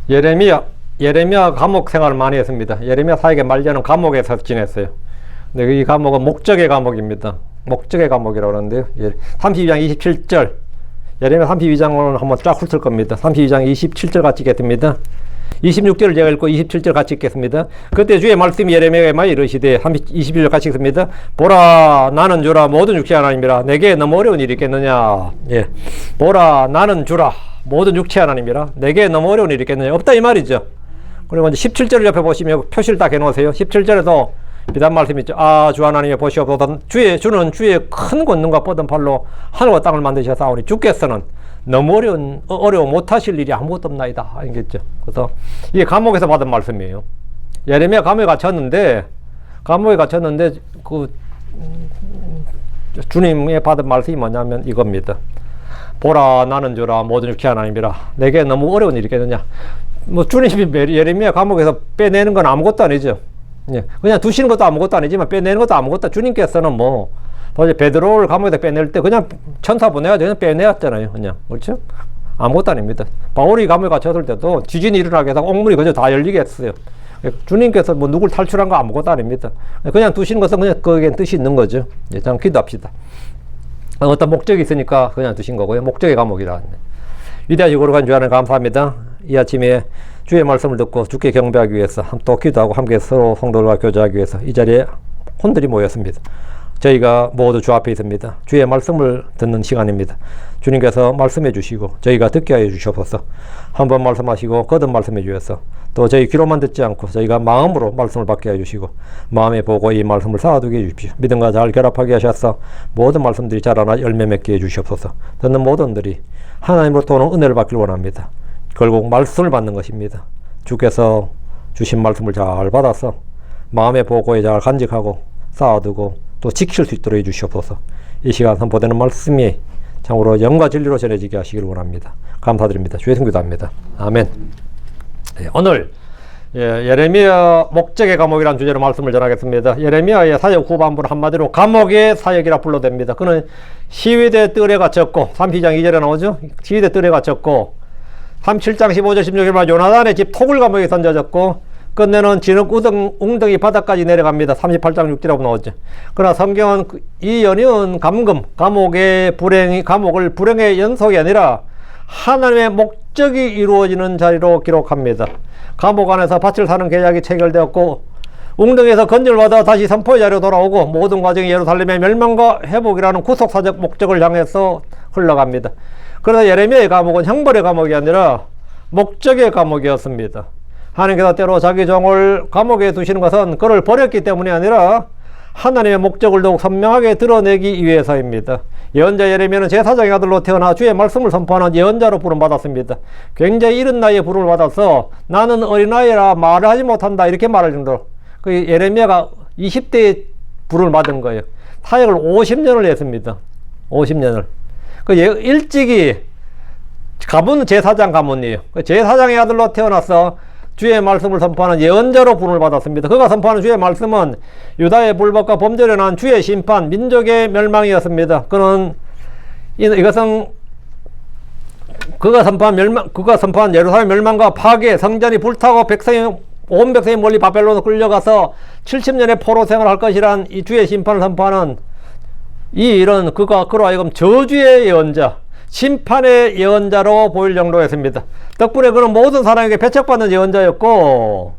예레미야 감옥 생활을 많이 했습니다. 예레미야 사역의 말년은 감옥에서 지냈어요. 근데 이 감옥은 목적의 감옥입니다. 목적의 감옥이라고 그러는데요. 32장 27절. 예레미야 32장을 한번 쫙 훑을 겁니다. 32장 27절 같이 읽겠습니다. 26절을 제가 읽고 27절 같이 읽겠습니다. 그때 주의 말씀이 예레미야에게 많이 이르시되 21절 같이 읽습니다. 보라 나는 주라 모든 육체 하나님이라 내게 너무 어려운 일이 있겠느냐. 예. 보라 나는 주라 모든 육체 하나님이라 내게 너무 어려운 일이 있겠느냐. 없다 이 말이죠. 그리고 이제 17절을 옆에 보시면 표시를 딱 해놓으세요. 17절에도 비단 말씀이 있죠. 아, 주 하나님의 보시옵소서. 주는 주의 큰 권능과 뻗은 팔로 하늘과 땅을 만드셨사오니 주께서는 너무 어려워 못하실 일이 아무것도 없나이다. 알겠죠? 그래서 이게 감옥에서 받은 말씀이에요. 예레미야 감옥에 갇혔는데 주님의 받은 말씀이 뭐냐면 이겁니다. 보라 나는 주라 모든 육체 하나님이라 내게 너무 어려운 일이 있겠느냐. 뭐 주님이 예레미야 감옥에서 빼내는 건 아무것도 아니죠. 예, 그냥 두시는 것도 아무것도 아니지만 빼내는 것도 아무것도. 주님께서는 뭐 도대체 베드로를 감옥에서 빼낼 때 그냥 천사 보내가지고 그냥 빼내왔잖아요. 그냥 그렇죠? 아무것도 아닙니다. 바울이 감옥에 갇혔을 때도 지진이 일어나게 해서 옥문이 그저 다 열리게 했어요. 주님께서 뭐 누굴 탈출한 거 아무것도 아닙니다. 그냥 두시는 것은 그냥 거기에 뜻이 있는 거죠. 예, 자, 기도합시다. 어떤 목적이 있으니까 그냥 두신 거고요. 목적의 감옥이라. 위대하시고 거룩한 주 하나님 감사합니다. 이 아침에 주의 말씀을 듣고 주께 경배하기 위해서 또 기도하고 함께 서로 성도들과 교제하기 위해서 이 자리에 혼들이 모였습니다. 저희가 모두 주 앞에 있습니다. 주의 말씀을 듣는 시간입니다. 주님께서 말씀해 주시고 저희가 듣게 하여 주시옵소서. 한번 말씀하시고 거듭 말씀해 주셔서 또 저희 귀로만 듣지 않고 저희가 마음으로 말씀을 받게 해 주시고 마음에 보고 이 말씀을 쌓아두게 해 주십시오. 믿음과 잘 결합하게 하셔서 모든 말씀들이 자라나 열매 맺게 해 주시옵소서. 듣는 모든들이 하나님으로부터 오는 은혜를 받길 원합니다. 결국 말씀을 받는 것입니다. 주께서 주신 말씀을 잘 받아서 마음의 보고에 잘 간직하고 쌓아두고 또 지킬 수 있도록 해주시옵소서. 이 시간 선포되는 말씀이 참으로 영과 진리로 전해지게 하시길 원합니다. 감사드립니다. 주의 이름 기도합니다. 아멘. 네, 오늘 예레미야 목적의 감옥이라는 주제로 말씀을 전하겠습니다. 예레미야의 사역 후반부는 한마디로 감옥의 사역이라 불러댑니다. 그는 시위대 뜰에 갇혔고 32장 2절에 나오죠. 시위대 뜰에 갇혔고 37장 15절 16절만 요나단의 집 토굴 감옥에 던져졌고 끝내는 진흙 웅덩이 바닥까지 내려갑니다. 38장 6절이라고 나오죠. 그러나 성경은 이 연이은 감옥을 불행의 연속이 아니라 하나님의 목적이 이루어지는 자리로 기록합니다. 감옥 안에서 밭을 사는 계약이 체결되었고 웅덩이에서 건져를 받아 다시 선포의 자리로 돌아오고 모든 과정이 예루살렘의 멸망과 회복이라는 구속사적 목적을 향해서 흘러갑니다. 그러나 예레미야의 감옥은 형벌의 감옥이 아니라 목적의 감옥이었습니다. 하나님께서 때로 자기 종을 감옥에 두시는 것은 그를 버렸기 때문이 아니라 하나님의 목적을 더욱 선명하게 드러내기 위해서입니다. 예언자 예레미야는 제사장의 아들로 태어나 주의 말씀을 선포하는 예언자로 부름받았습니다. 굉장히 이른 나이에 부름을 받아서 나는 어린아이라 말을 하지 못한다 이렇게 말할 정도로 그 예레미야가 20대에 부름을 받은 거예요. 사역을 50년을 했습니다. 50년을. 일찍이 가문 제사장 가문이에요. 제사장의 아들로 태어나서 주의 말씀을 선포하는 예언자로 부름을 받았습니다. 그가 선포하는 주의 말씀은 유다의 불법과 범죄로 난 주의 심판, 민족의 멸망이었습니다. 이것은 그가 선포한 예루살렘 멸망과 파괴, 성전이 불타고 온 백성이 멀리 바벨론으로 끌려가서 70년의 포로 생활할 것이란 이 주의 심판을 선포하는 이 일은 그로 하여금 저주의 예언자, 심판의 예언자로 보일 정도였습니다. 덕분에 그는 모든 사람에게 배척받는 예언자였고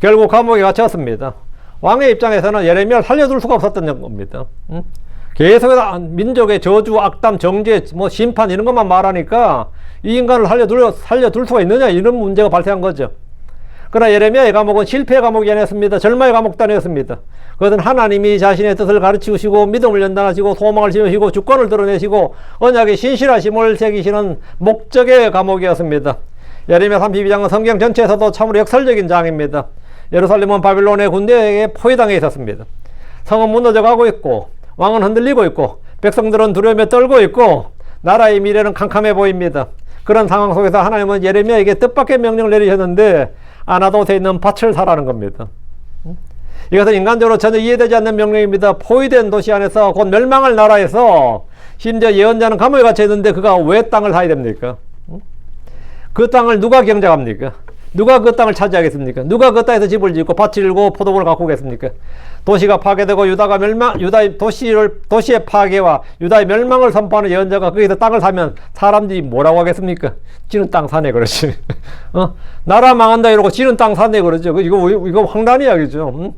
결국 감옥에 갇혔습니다. 왕의 입장에서는 예레미야를 살려둘 수가 없었던 겁니다. 계속해서 민족의 저주, 악담, 정죄, 심판 이런 것만 말하니까 이 인간을 살려둘 수가 있느냐 이런 문제가 발생한 거죠. 그러나 예레미야의 감옥은 실패의 감옥이 아니었습니다. 절망의 감옥도 아니었습니다. 그것은 하나님이 자신의 뜻을 가르치시고 믿음을 연단하시고 소망을 지으시고 주권을 드러내시고 언약의 신실하심을 새기시는 목적의 감옥이었습니다. 예레미야 32장은 성경 전체에서도 참으로 역설적인 장입니다. 예루살렘은 바빌론의 군대에게 포위당해 있었습니다. 성은 무너져가고 있고 왕은 흔들리고 있고 백성들은 두려움에 떨고 있고 나라의 미래는 캄캄해 보입니다. 그런 상황 속에서 하나님은 예레미야에게 뜻밖의 명령을 내리셨는데 아나도스에 있는 밭을 사라는 겁니다. 이것은 인간적으로 전혀 이해되지 않는 명령입니다. 포위된 도시 안에서 곧 멸망할 나라에서 심지어 예언자는 감옥에 갇혀 있는데 그가 왜 땅을 사야 됩니까? 그 땅을 누가 경작합니까? 누가 그 땅을 차지하겠습니까? 누가 그 땅에서 집을 짓고 밭을 일고 포도원을 가꾸고 겠습니까? 도시가 파괴되고 도시의 파괴와 유다의 멸망을 선포하는 예언자가 거기서 땅을 사면 사람들이 뭐라고 하겠습니까? 지는 땅 사네, 그렇지. 나라 망한다 이러고 지는 땅 사네, 그러죠. 이거 황당한 이야기죠.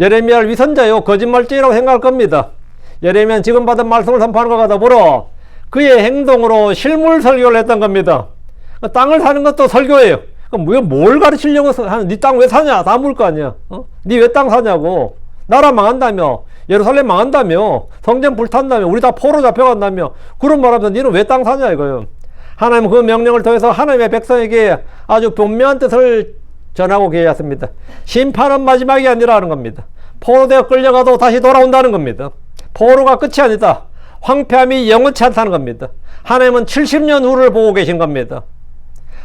예레미야를 위선자요, 거짓말쟁이라고 생각할 겁니다. 예레미야는 지금 받은 말씀을 선포하는 것과 더불어 그의 행동으로 실물 설교를 했던 겁니다. 땅을 사는 것도 설교예요. 뭘 가르치려고 하는, 네 땅 왜 사냐? 다 물 거 아니야. 네 왜 땅 사냐고. 나라 망한다며. 예루살렘 망한다며. 성전 불탄다며. 우리 다 포로 잡혀간다며. 그런 말 하면서 너는 왜 땅 사냐 이거요. 하나님은 그 명령을 통해서 하나님의 백성에게 아주 분명한 뜻을 전하고 계셨습니다. 심판은 마지막이 아니라 하는 겁니다. 포로되어 끌려가도 다시 돌아온다는 겁니다. 포로가 끝이 아니다. 황폐함이 영원치 않다는 겁니다. 하나님은 70년 후를 보고 계신 겁니다.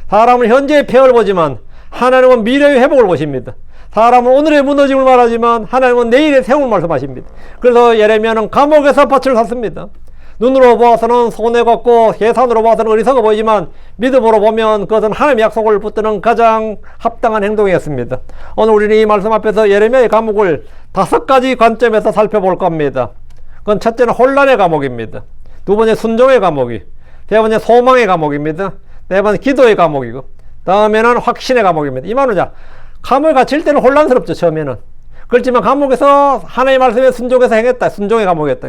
사람은 현재의 폐허를 보지만 하나님은 미래의 회복을 보십니다. 사람은 오늘의 무너짐을 말하지만 하나님은 내일의 세움을 말씀하십니다. 그래서 예레미야는 감옥에서 밭을 샀습니다. 눈으로 보아서는 손해 같고 계산으로 보아서는 어리석어 보이지만 믿음으로 보면 그것은 하나님의 약속을 붙드는 가장 합당한 행동이었습니다. 오늘 우리는 이 말씀 앞에서 예레미야의 감옥을 5가지 관점에서 살펴볼 겁니다. 그건 첫째는 혼란의 감옥입니다. 두 번째 순종의 감옥이, 세 번째 소망의 감옥입니다. 네 번째 기도의 감옥이고, 다음에는 확신의 감옥입니다. 이 말은 감옥에 갇힐 때는 혼란스럽죠, 처음에는. 그렇지만 감옥에서 하나님의 말씀에 순종해서 행했다. 순종의 감옥이었다.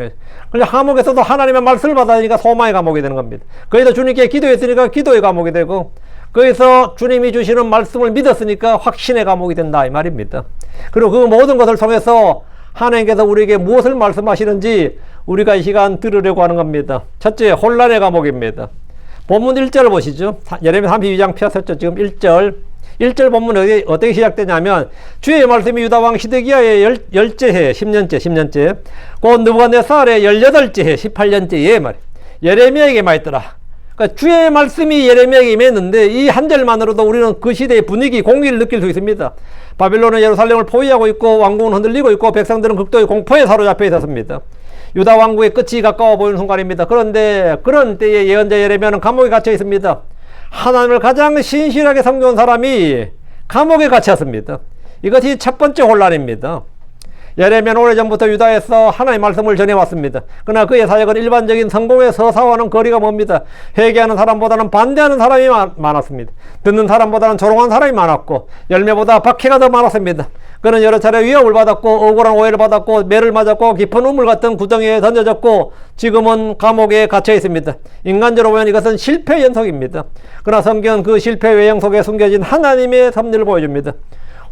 그런데 감옥에서도 하나님의 말씀을 받으니까 소망의 감옥이 되는 겁니다. 거기서 주님께 기도했으니까 기도의 감옥이 되고, 거기서 주님이 주시는 말씀을 믿었으니까 확신의 감옥이 된다 이 말입니다. 그리고 그 모든 것을 통해서 하나님께서 우리에게 무엇을 말씀하시는지 우리가 이 시간 들으려고 하는 겁니다. 첫째, 혼란의 감옥입니다. 본문 1절을 보시죠. 예레미야 32장 펴셨죠. 지금 1절. 1절 본문은 어떻게 시작되냐면, 주의 말씀이 유다왕 시드기야의 열째 해, 10년째, 곧 느부갓네살의 18째 해, 18년째에 말이에요. 예레미야에게 임하였더라. 그러니까 주의 말씀이 예레미야에게 임했는데, 이 한 절만으로도 우리는 그 시대의 분위기, 공기를 느낄 수 있습니다. 바빌론은 예루살렘을 포위하고 있고, 왕국은 흔들리고 있고, 백성들은 극도의 공포에 사로잡혀 있었습니다. 유다 왕국의 끝이 가까워 보이는 순간입니다. 그런데 그런 때에 예언자 예레미야는 감옥에 갇혀 있습니다. 하나님을 가장 신실하게 섬겨온 사람이 감옥에 갇혔습니다. 이것이 첫 번째 혼란입니다. 예레미야는 오래전부터 유다에서 하나님의 말씀을 전해왔습니다. 그러나 그의 사역은 일반적인 성공의 서사와는 거리가 멉니다. 회개하는 사람보다는 반대하는 사람이 많았습니다. 듣는 사람보다는 조롱한 사람이 많았고, 열매보다 박해가 더 많았습니다. 그는 여러 차례 위협을 받았고, 억울한 오해를 받았고, 매를 맞았고, 깊은 우물 같은 구덩이에 던져졌고, 지금은 감옥에 갇혀 있습니다. 인간적으로 보면 이것은 실패 연속입니다. 그러나 성경은 그 실패 외형 속에 숨겨진 하나님의 섭리를 보여줍니다.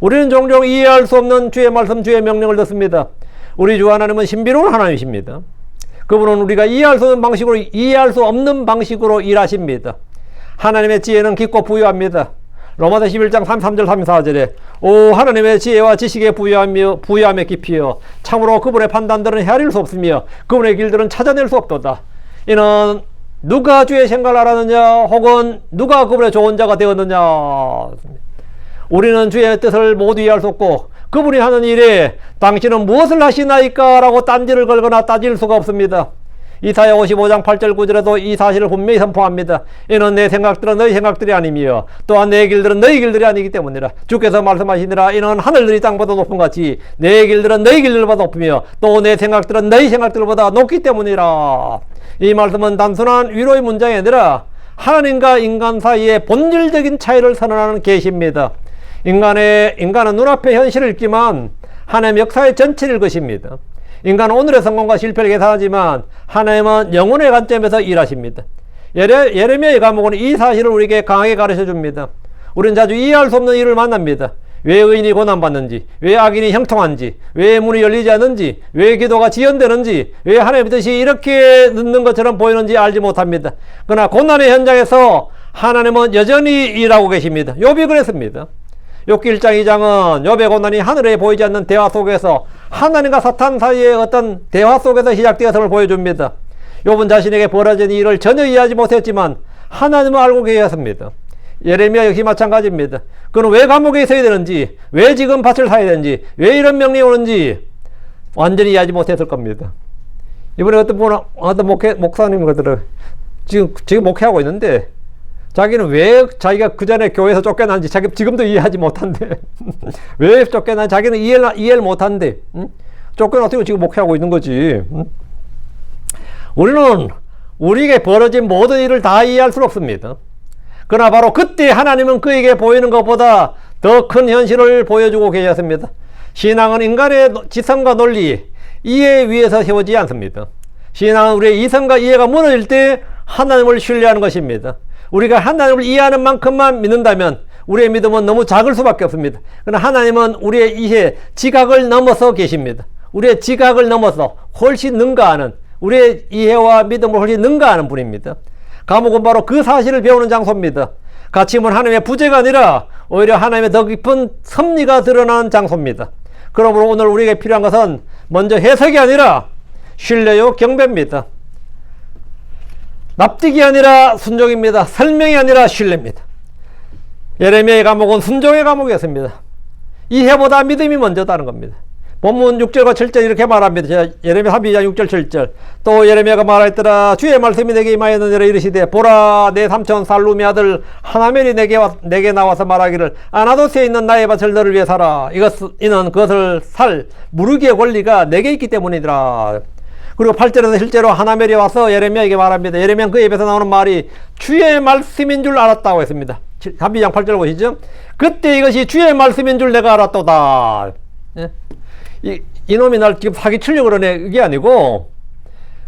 우리는 종종 이해할 수 없는 주의 말씀, 주의 명령을 듣습니다. 우리 주 하나님은 신비로운 하나님이십니다. 그분은 우리가 이해할 수 없는 방식으로 일하십니다. 하나님의 지혜는 깊고 부유합니다. 로마서 11장 33절 34절에 오 하나님의 지혜와 지식에 부유함에 깊이요 참으로 그분의 판단들은 헤아릴 수 없으며 그분의 길들은 찾아낼 수 없도다. 이는 누가 주의 생각을 알았느냐, 혹은 누가 그분의 좋은 자가 되었느냐. 우리는 주의 뜻을 모두 이해할 수 없고, 그분이 하는 일에 당신은 무엇을 하시나이까 라고 딴지를 걸거나 따질 수가 없습니다. 이사야 55장 8절 9절에도 이 사실을 분명히 선포합니다. 이는 내 생각들은 너희 생각들이 아니며 또한 내 길들은 너희 길들이 아니기 때문이라. 주께서 말씀하시니라. 이는 하늘들이 땅보다 높은 같이 내 길들은 너희 길들보다 높으며 또 내 생각들은 너희 생각들보다 높기 때문이라. 이 말씀은 단순한 위로의 문장이 아니라 하나님과 인간 사이의 본질적인 차이를 선언하는 계시입니다. 인간은 눈앞의 현실을 읽지만 하나님의 역사의 전체를 읽으십니다. 인간은 오늘의 성공과 실패를 계산하지만 하나님은 영혼의 관점에서 일하십니다. 예레미야의 감옥은 이 사실을 우리에게 강하게 가르쳐 줍니다. 우리는 자주 이해할 수 없는 일을 만납니다. 왜 의인이 고난받는지, 왜 악인이 형통한지, 왜 문이 열리지 않는지, 왜 기도가 지연되는지, 왜 하나님의 뜻이 이렇게 늦는 것처럼 보이는지 알지 못합니다. 그러나 고난의 현장에서 하나님은 여전히 일하고 계십니다. 욥이 그랬습니다. 욥기 1장 2장은 욥의 고난이 하늘에 보이지 않는 대화 속에서 하나님과 사탄 사이의 어떤 대화 속에서 시작되었음을 보여줍니다. 욥은 자신에게 벌어진 일을 전혀 이해하지 못했지만 하나님은 알고 계셨습니다. 예레미야 역시 마찬가지입니다. 그는 왜 감옥에 있어야 되는지, 왜 지금 밭을 사야 되는지, 왜 이런 명령이 오는지 완전히 이해하지 못했을 겁니다. 이번에 어떤 목사님이 그러더라고요. 지금 목회하고 있는데 자기는 왜 자기가 그 전에 교회에서 쫓겨난지 자기 지금도 이해하지 못한대. 왜 쫓겨난 자기는 이해를 못한대. 응? 쫓겨났다고 지금 목회하고 있는 거지. 응? 우리는 우리에게 벌어진 모든 일을 다 이해할 수는 없습니다. 그러나 바로 그때 하나님은 그에게 보이는 것보다 더 큰 현실을 보여주고 계셨습니다. 신앙은 인간의 지성과 논리, 이해 위에서 세워지지 않습니다. 신앙은 우리의 이성과 이해가 무너질 때 하나님을 신뢰하는 것입니다. 우리가 하나님을 이해하는 만큼만 믿는다면 우리의 믿음은 너무 작을 수밖에 없습니다. 그러나 하나님은 우리의 이해, 지각을 넘어서 계십니다. 우리의 지각을 넘어서 훨씬 능가하는, 우리의 이해와 믿음을 훨씬 능가하는 분입니다. 감옥은 바로 그 사실을 배우는 장소입니다. 가침은 하나님의 부재가 아니라 오히려 하나님의 더 깊은 섭리가 드러나는 장소입니다. 그러므로 오늘 우리에게 필요한 것은 먼저 해석이 아니라 신뢰요 경배입니다. 납득이 아니라 순종입니다. 설명이 아니라 신뢰입니다. 예레미야의 감옥은 순종의 감옥이었습니다. 이해보다 믿음이 먼저다는 겁니다. 본문 6절과 7절 이렇게 말합니다. 예레미야 32장 6절 7절. 또 예레미야가 말하였더라. 주의 말씀이 내게 임하였느니라. 이르시되 보라, 내 삼촌 살룸의 아들 하나멜이 내게 나와서 말하기를 아나도스에 있는 나의 밭을 너를 위해 사라. 이는 그것을 살 무르기의 권리가 내게 있기 때문이더라. 그리고 8절에서 실제로 하나멜이 와서 예레미야에게 말합니다. 예레미야는 그 입에서 나오는 말이 주의 말씀인 줄 알았다고 했습니다. 32장 8절 보시죠. 그때 이것이 주의 말씀인 줄 내가 알았도다. 예? 이놈이 날 지금 사기치려고 그러네. 이게 아니고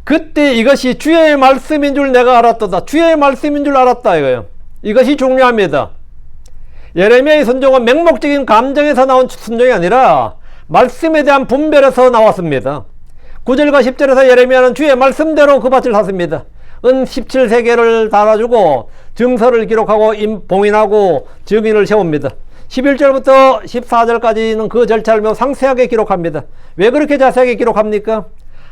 그때 이것이 주의 말씀인 줄 내가 알았도다. 주의 말씀인 줄 알았다 이거예요. 이것이 중요합니다. 예레미야의 순종은 맹목적인 감정에서 나온 순종이 아니라 말씀에 대한 분별에서 나왔습니다. 9절과 10절에서 예레미야는 주의 말씀대로 그 밭을 샀습니다. 은 17세계를 달아주고 증서를 기록하고 봉인하고 증인을 세웁니다. 11절부터 14절까지는 그 절차를 매우 상세하게 기록합니다. 왜 그렇게 자세하게 기록합니까?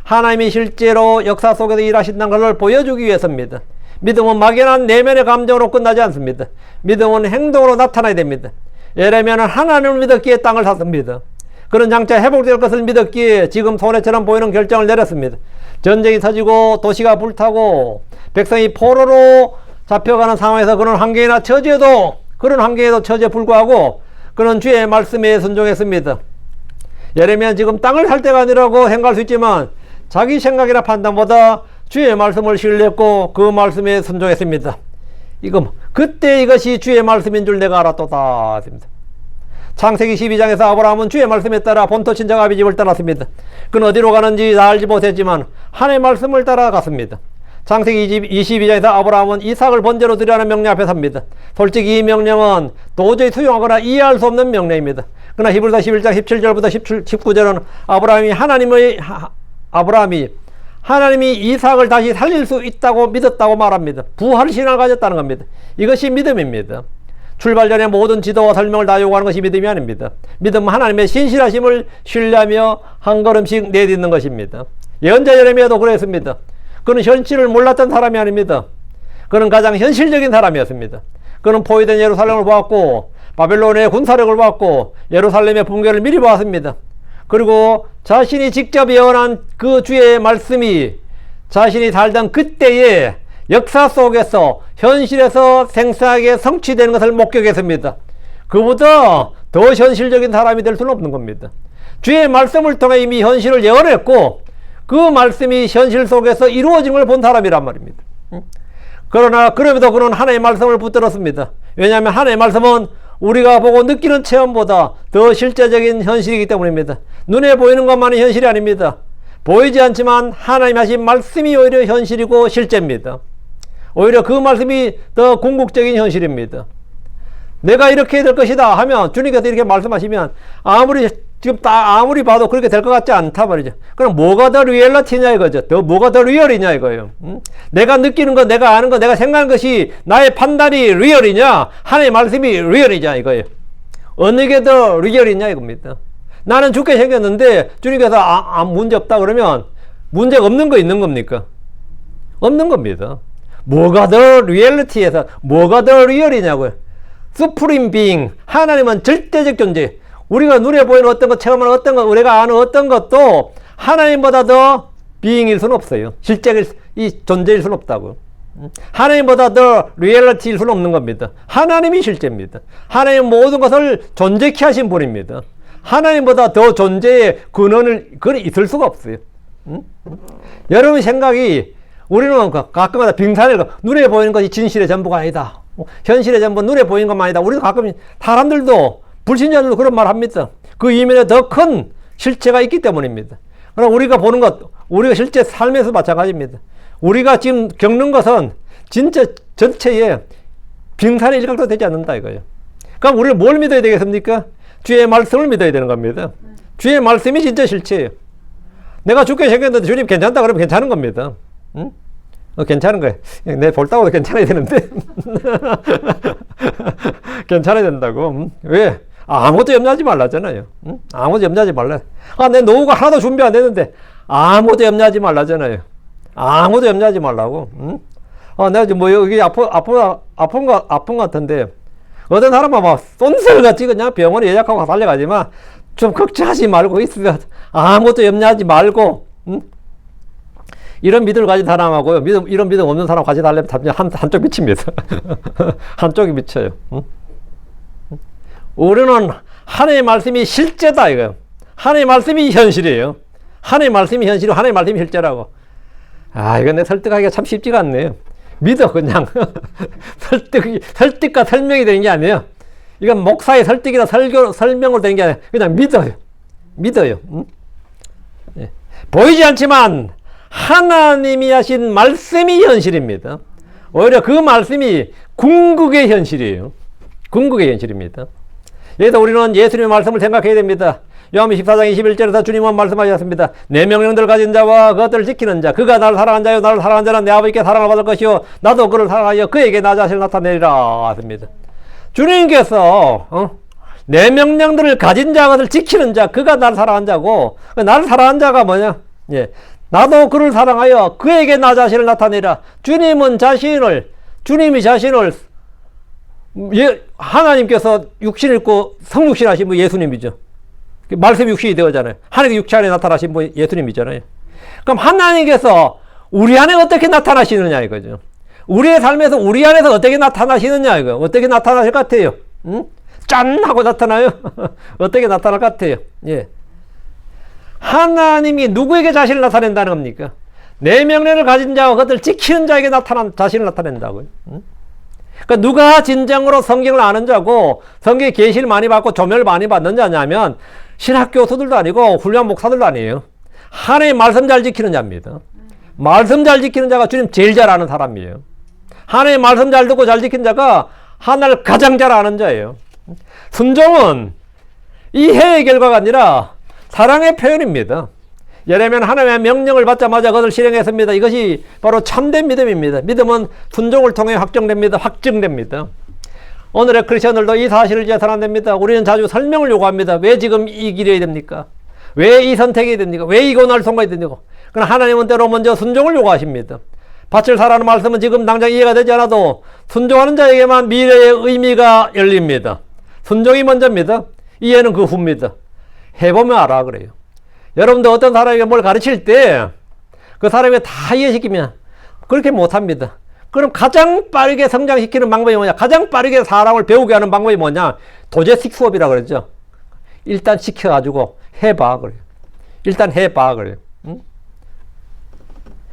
하나님이 실제로 역사 속에서 일하신다는 것을 보여주기 위해서입니다. 믿음은 막연한 내면의 감정으로 끝나지 않습니다. 믿음은 행동으로 나타나야 됩니다. 예레미야는 하나님을 믿었기에 땅을 샀습니다. 그런 장차 회복될 것을 믿었기에 지금 손해처럼 보이는 결정을 내렸습니다. 전쟁이 터지고 도시가 불타고 백성이 포로로 잡혀가는 상황에서 그런 환경이나 처지에 불구하고 그는 주의 말씀에 순종했습니다. 예레미야는 지금 땅을 살 때가 아니라고 생각할 수 있지만 자기 생각이나 판단보다 주의 말씀을 신뢰했고 그 말씀에 순종했습니다. 그때 이것이 주의 말씀인 줄 내가 알았도다. 창세기 12장에서 아브라함은 주의 말씀에 따라 본토 친척 아비 집을 떠났습니다. 그는 어디로 가는지 다 알지 못했지만 하나님의 말씀을 따라갔습니다. 창세기 22장에서 아브라함은 이삭을 번제로 드리라는 명령 앞에 섭니다. 솔직히 이 명령은 도저히 수용하거나 이해할 수 없는 명령입니다. 그러나 히브리서 11장 17절부터 19절은 하나님이 이삭을 다시 살릴 수 있다고 믿었다고 말합니다. 부활신앙을 가졌다는 겁니다. 이것이 믿음입니다. 출발 전에 모든 지도와 설명을 다 요구하는 것이 믿음이 아닙니다. 믿음은 하나님의 신실하심을 신뢰하며 한 걸음씩 내딛는 것입니다. 예언자 예레미야도 그랬습니다. 그는 현실을 몰랐던 사람이 아닙니다. 그는 가장 현실적인 사람이었습니다. 그는 포위된 예루살렘을 보았고 바벨론의 군사력을 보았고 예루살렘의 붕괴를 미리 보았습니다. 그리고 자신이 직접 예언한 그 주의 말씀이 자신이 살던 그때의 역사 속에서 현실에서 생생하게 성취되는 것을 목격했습니다. 그보다 더 현실적인 사람이 될 수는 없는 겁니다. 주의 말씀을 통해 이미 현실을 예언했고 그 말씀이 현실 속에서 이루어진 걸 본 사람이란 말입니다. 그러나 그럼에도 그는 하나님의 말씀을 붙들었습니다. 왜냐하면 하나님의 말씀은 우리가 보고 느끼는 체험보다 더 실제적인 현실이기 때문입니다. 눈에 보이는 것만이 현실이 아닙니다. 보이지 않지만 하나님 하신 말씀이 오히려 현실이고 실제입니다. 오히려 그 말씀이 더 궁극적인 현실입니다. 내가 이렇게 될 것이다 하면 주님께서 이렇게 말씀하시면 아무리 봐도 그렇게 될 것 같지 않다 말이죠. 그럼 뭐가 더 리얼리티냐 이거죠. 뭐가 더 리얼이냐 이거예요. 내가 느끼는 것, 내가 아는 것, 내가 생각하는 것이 나의 판단이 리얼이냐, 하나님의 말씀이 리얼이냐 이거예요. 어느 게 더 리얼이냐 이겁니다. 나는 죽게 생겼는데 주님께서 문제 없다 그러면 문제가 없는 거 있는 겁니까? 없는 겁니다. 뭐가 더 리얼리티에서 뭐가 더 리얼이냐고요. 수프림 비잉, 하나님은 절대적 존재. 우리가 눈에 보이는 어떤 것, 체험하는 어떤 것, 우리가 아는 어떤 것도 하나님보다 더 비잉일 수는 없어요. 실제일, 이 존재일 수는 없다고요. 하나님보다 더 리얼리티일 수는 없는 겁니다. 하나님이 실제입니다. 하나님 모든 것을 존재케 하신 분입니다. 하나님보다 더 존재의 그건 있을 수가 없어요. 여러분 생각이 우리는 가끔마다 빙산을 눈에 보이는 것이 진실의 전부가 아니다. 현실의 전부 눈에 보이는 것만 아니다. 우리도 가끔 사람들도 불신자들도 그런 말 합니다. 그 이면에 더 큰 실체가 있기 때문입니다. 그럼 우리가 보는 것, 우리가 실제 삶에서 마찬가지입니다. 우리가 지금 겪는 것은 진짜 전체에 빙산의 일각도 되지 않는다 이거예요. 그럼 우리가 뭘 믿어야 되겠습니까? 주의 말씀을 믿어야 되는 겁니다. 주의 말씀이 진짜 실체예요. 내가 죽게 생겼는데 주님 괜찮다 그러면 괜찮은 겁니다. 응? 괜찮은 거예요. 내 볼따구도 괜찮아야 되는데 괜찮아야 된다고. 왜? 아무것도 염려하지 말라잖아요. 응? 아무것도 염려하지 말라. 내 노후가 하나도 준비 안 되는데 아무것도 염려하지 말라잖아요. 아무도 염려하지 말라고. 응? 내가 지금 뭐 여기 아픈 거 같은데 어떤 사람은 막 쏜살같이 그냥 병원에 예약하고 달려가지만 좀 걱정하지 말고 있으면 아무것도 염려하지 말고. 응? 이런 믿음을 가진 사람하고 이런 믿음 없는 사람 같이 달려면 한쪽 미칩니다. 한쪽이 미쳐요. 응? 우리는 하나님의 말씀이 실제다 이거예요. 하나님의 말씀이 현실이에요. 하나님의 말씀이 현실이고 하나님의 말씀이 실제라고. 이건 내 설득하기가 참 쉽지가 않네요. 믿어 그냥. 설득과 설명이 되는 게 아니에요. 이건 목사의 설득이나 설명으로 되는 게 아니라 그냥 믿어요. 응? 예. 보이지 않지만 하나님이 하신 말씀이 현실입니다. 오히려 그 말씀이 궁극의 현실이에요. 궁극의 현실입니다. 여기서 우리는 예수님의 말씀을 생각해야 됩니다. 요한복음 14장 21절에서 주님은 말씀하셨습니다. 내 명령들을 가진 자와 그것들을 지키는 자, 그가 나를 사랑한 자요 나를 사랑한 자는 내 아버지께 사랑을 받을 것이요 나도 그를 사랑하여 그에게 나 자신을 나타내리라 하십니다. 주님께서 내 명령들을 가진 자, 그것을 지키는 자, 그가 나를 사랑한 자고, 나를 사랑한 자가 뭐냐? 예, 나도 그를 사랑하여 그에게 나 자신을 나타내라. 주님이 자신을 하나님께서 육신을 입고 성육신 하신 분 예수님이죠. 말씀이 육신이 되었잖아요. 하나님의 육체 안에 나타나신 분 예수님이잖아요. 그럼 하나님께서 우리 안에 어떻게 나타나시느냐 이거죠. 우리의 삶에서 우리 안에서 어떻게 나타나시느냐 이거. 어떻게 나타나실 것 같아요? 응? 짠 하고 나타나요? 어떻게 나타날 것 같아요? 예. 하나님이 누구에게 자신을 나타낸다는 겁니까? 내 명령을 가진 자와 그것을 지키는 자에게 자신을 나타낸다고요. 응? 그러니까 누가 진정으로 성경을 아는 자고 성경의 계시를 많이 받고 조명을 많이 받는 자냐면 신학교수들도 아니고 훌륭한 목사들도 아니에요. 하나님의 말씀 잘 지키는 자입니다. 말씀 잘 지키는 자가 주님 제일 잘 아는 사람이에요. 하나님의 말씀 잘 듣고 잘 지키는 자가 하나님을 가장 잘 아는 자예요. 순종은 이해의 결과가 아니라 사랑의 표현입니다. 예레미야는 하나님의 명령을 받자마자 그것을 실행했습니다. 이것이 바로 참된 믿음입니다. 믿음은 순종을 통해 확증됩니다. 오늘의 크리스천들도 이 사실을 이제 선언됩니다. 우리는 자주 설명을 요구합니다. 왜 지금 이 길이 됩니까? 왜 이 선택이 됩니까? 왜 이 고난을 통과해야 됩니까? 그러나 하나님은 때로 먼저 순종을 요구하십니다. 밭을 사라는 말씀은 지금 당장 이해가 되지 않아도 순종하는 자에게만 미래의 의미가 열립니다. 순종이 먼저입니다. 이해는 그 후입니다. 해보면 알아 그래요. 여러분도 어떤 사람에게 뭘 가르칠 때 그 사람에게 다 이해시키면 그렇게 못합니다. 그럼 가장 빠르게 성장시키는 방법이 뭐냐? 가장 빠르게 사람을 배우게 하는 방법이 뭐냐? 도제식 수업이라 그러죠. 일단 시켜가지고 해봐 그래요. 일단 해봐 그래요. 응?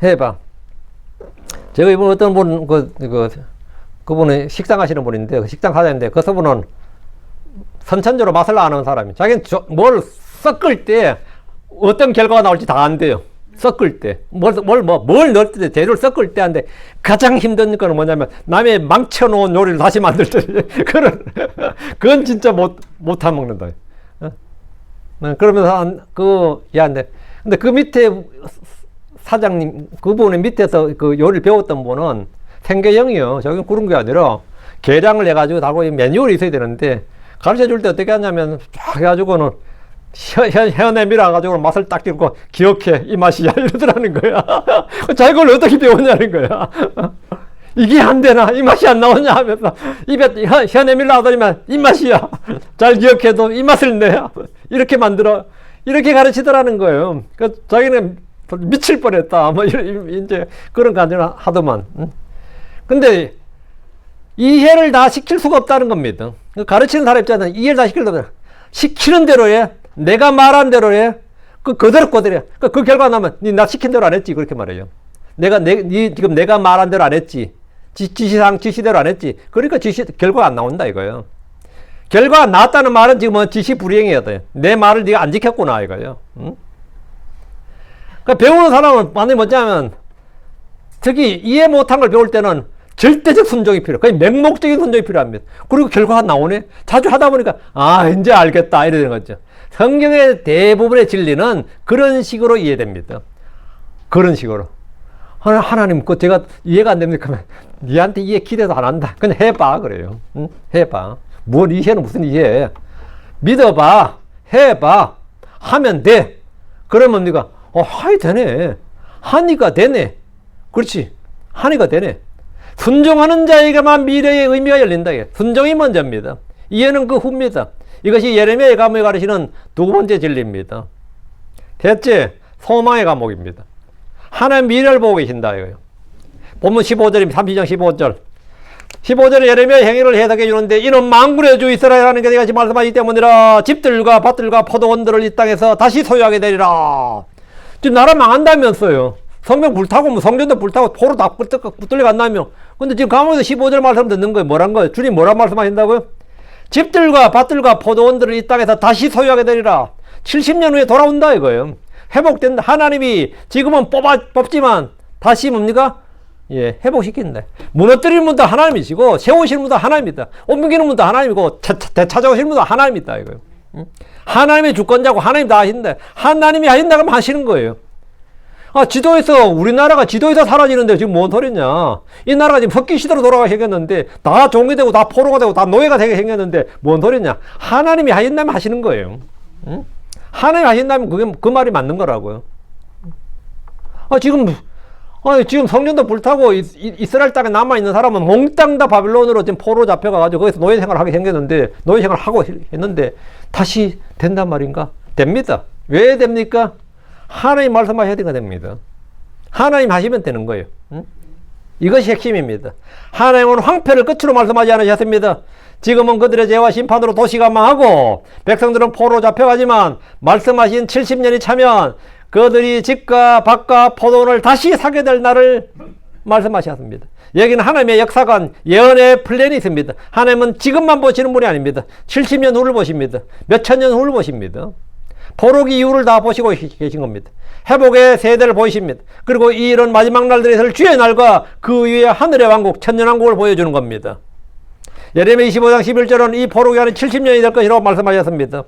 해봐. 제가 이번 어떤 분 그분은 식당 하시는 분인데 식당 사장인데 그 분은 선천적으로 맛을 아는 사람이에요. 자기는 뭘 섞을 때 어떤 결과가 나올지 다 안 돼요. 섞을 때. 뭘 넣을 때, 재료를 섞을 때 하는데 가장 힘든 거는 뭐냐면 남의 망쳐놓은 요리를 다시 만들 때. 그건 진짜 못 타먹는다. 그러면서, 근데 그 밑에 사장님, 그분의 밑에서 그 요리를 배웠던 분은 생계형이요. 저기 그런 게 아니라 계량을 해가지고 다고 매뉴얼이 있어야 되는데 가르쳐 줄 때 어떻게 하냐면 쫙 해가지고는 혀 내밀어가지고 맛을 딱 찍고 기억해 이 맛이야 이러더라는 거야. 자기 걸 어떻게 배웠냐는 거야. 이게 안 되나 이 맛이 안 나오냐 하면서 입에 혀 내밀어 하더니만 이 맛이야. 잘 기억해도 이 맛을 내야 이렇게 만들어 이렇게 가르치더라는 거예요. 그 자기는 미칠 뻔했다. 뭐 이제 그런感じ 하더만. 근데 이해를 다 시킬 수가 없다는 겁니다. 가르치는 사람 입장에서는 이해를 다 시킬 수 없다. 시키는 대로 해. 내가 말한 대로 해. 그대로 해. 그 결과 나면 니 나 시킨 대로 안 했지. 그렇게 말해요. 지금 내가 말한 대로 안 했지. 지시대로 안 했지. 그러니까 결과가 안 나온다 이거예요. 결과가 나왔다는 말은 지금 지시 불이행이어야 돼. 내 말을 네가 안 지켰구나 이거예요. 응? 그러니까 배우는 사람은 만약에 뭐냐면 특히 이해 못한 걸 배울 때는 절대적 순종이 필요해요. 거의 맹목적인 순종이 필요합니다. 그리고 결과가 나오네. 자주 하다 보니까 이제 알겠다 이래 되는 거죠. 성경의 대부분의 진리는 그런 식으로 이해됩니다. 그런 식으로. 하나님, 제가 이해가 안 됩니까? 그러면 니한테 이해 기대도 안 한다. 그냥 해봐 그래요. 응? 해봐. 뭘 이해는 무슨 이해? 믿어봐. 해봐. 하면 돼. 그러면 네가 하이 되네. 하니까 되네. 그렇지. 하니까 되네. 순종하는 자에게만 미래의 의미가 열린다. 순종이 먼저입니다. 이해는 그 후입니다. 이것이 예레미야의 감옥에 가르치는 두 번째 진리입니다. 대체 소망의 감옥입니다. 하나님 미래를 보고 계신다 이거예요. 본문 15절입니다. 32장 15절. 15절에 예레미야의 행위를 해석해 주는데 이는 만군의 주 이스라엘 하나님께서 이같이 말씀하시기 때문이라 집들과 밭들과 포도원들을 이 땅에서 다시 소유하게 되리라. 지금 나라 망한다면서요. 성경 불타고 성전도 불타고 포로 다 붙들려 간다며. 근데 지금 감옥에서 15절 말씀 듣는 거예요. 뭐란 거예요? 주님 뭐란 말씀하신다고요? 집들과 밭들과 포도원들을 이 땅에서 다시 소유하게 되리라. 70년 후에 돌아온다 이거예요. 회복된다. 하나님이 지금은 뽑지만 다시 뭡니까? 회복시킨다. 무너뜨리는 분도 하나님이시고 세우시는 분도 하나님이다. 옮기는 분도 하나님이고 되찾아오시는 분도 하나님이다 이거예요. 하나님의 주권자고 하나님 다 하신다. 하나님이 하신다고 하면 하시는 거예요. 우리나라가 지도에서 사라지는데 지금 뭔 소리냐. 이 나라가 지금 흑기 시대로 돌아가게 생겼는데 다 종이 되고 다 포로가 되고 다 노예가 되게 생겼는데 뭔 소리냐. 하나님이 하신다면 하시는 거예요. 응? 하나님이 하신다면 그게 그 말이 맞는 거라고요. 지금 성전도 불타고 이스라엘 땅에 남아있는 사람은 몽땅 다 바빌론으로 지금 포로 잡혀가지고 거기서 노예 생활을 하게 생겼는데 노예 생활을 하고 했는데 다시 된단 말인가? 됩니다. 왜 됩니까? 하나님 말씀하셔야 됩니다. 하나님 하시면 되는 거예요. 응? 이것이 핵심입니다. 하나님은 황폐를 끝으로 말씀하지 않으셨습니다. 지금은 그들의 죄와 심판으로 도시가 망하고 백성들은 포로 잡혀가지만 말씀하신 70년이 차면 그들이 집과 밭과 포도원을 다시 사게 될 날을 말씀하셨습니다. 여기는 하나님의 역사관 예언의 플랜이 있습니다. 하나님은 지금만 보시는 분이 아닙니다. 70년 후를 보십니다. 몇천 년 후를 보십니다. 포로기 이후를 다 보시고 계신 겁니다. 회복의 세대를 보이십니다. 그리고 이런 마지막 날들에 있을 주의 날과 그 위에 하늘의 왕국 천년왕국을 보여주는 겁니다. 예레미야 25장 11절은 이 포로기간은 70년이 될 것이라고 말씀하셨습니다.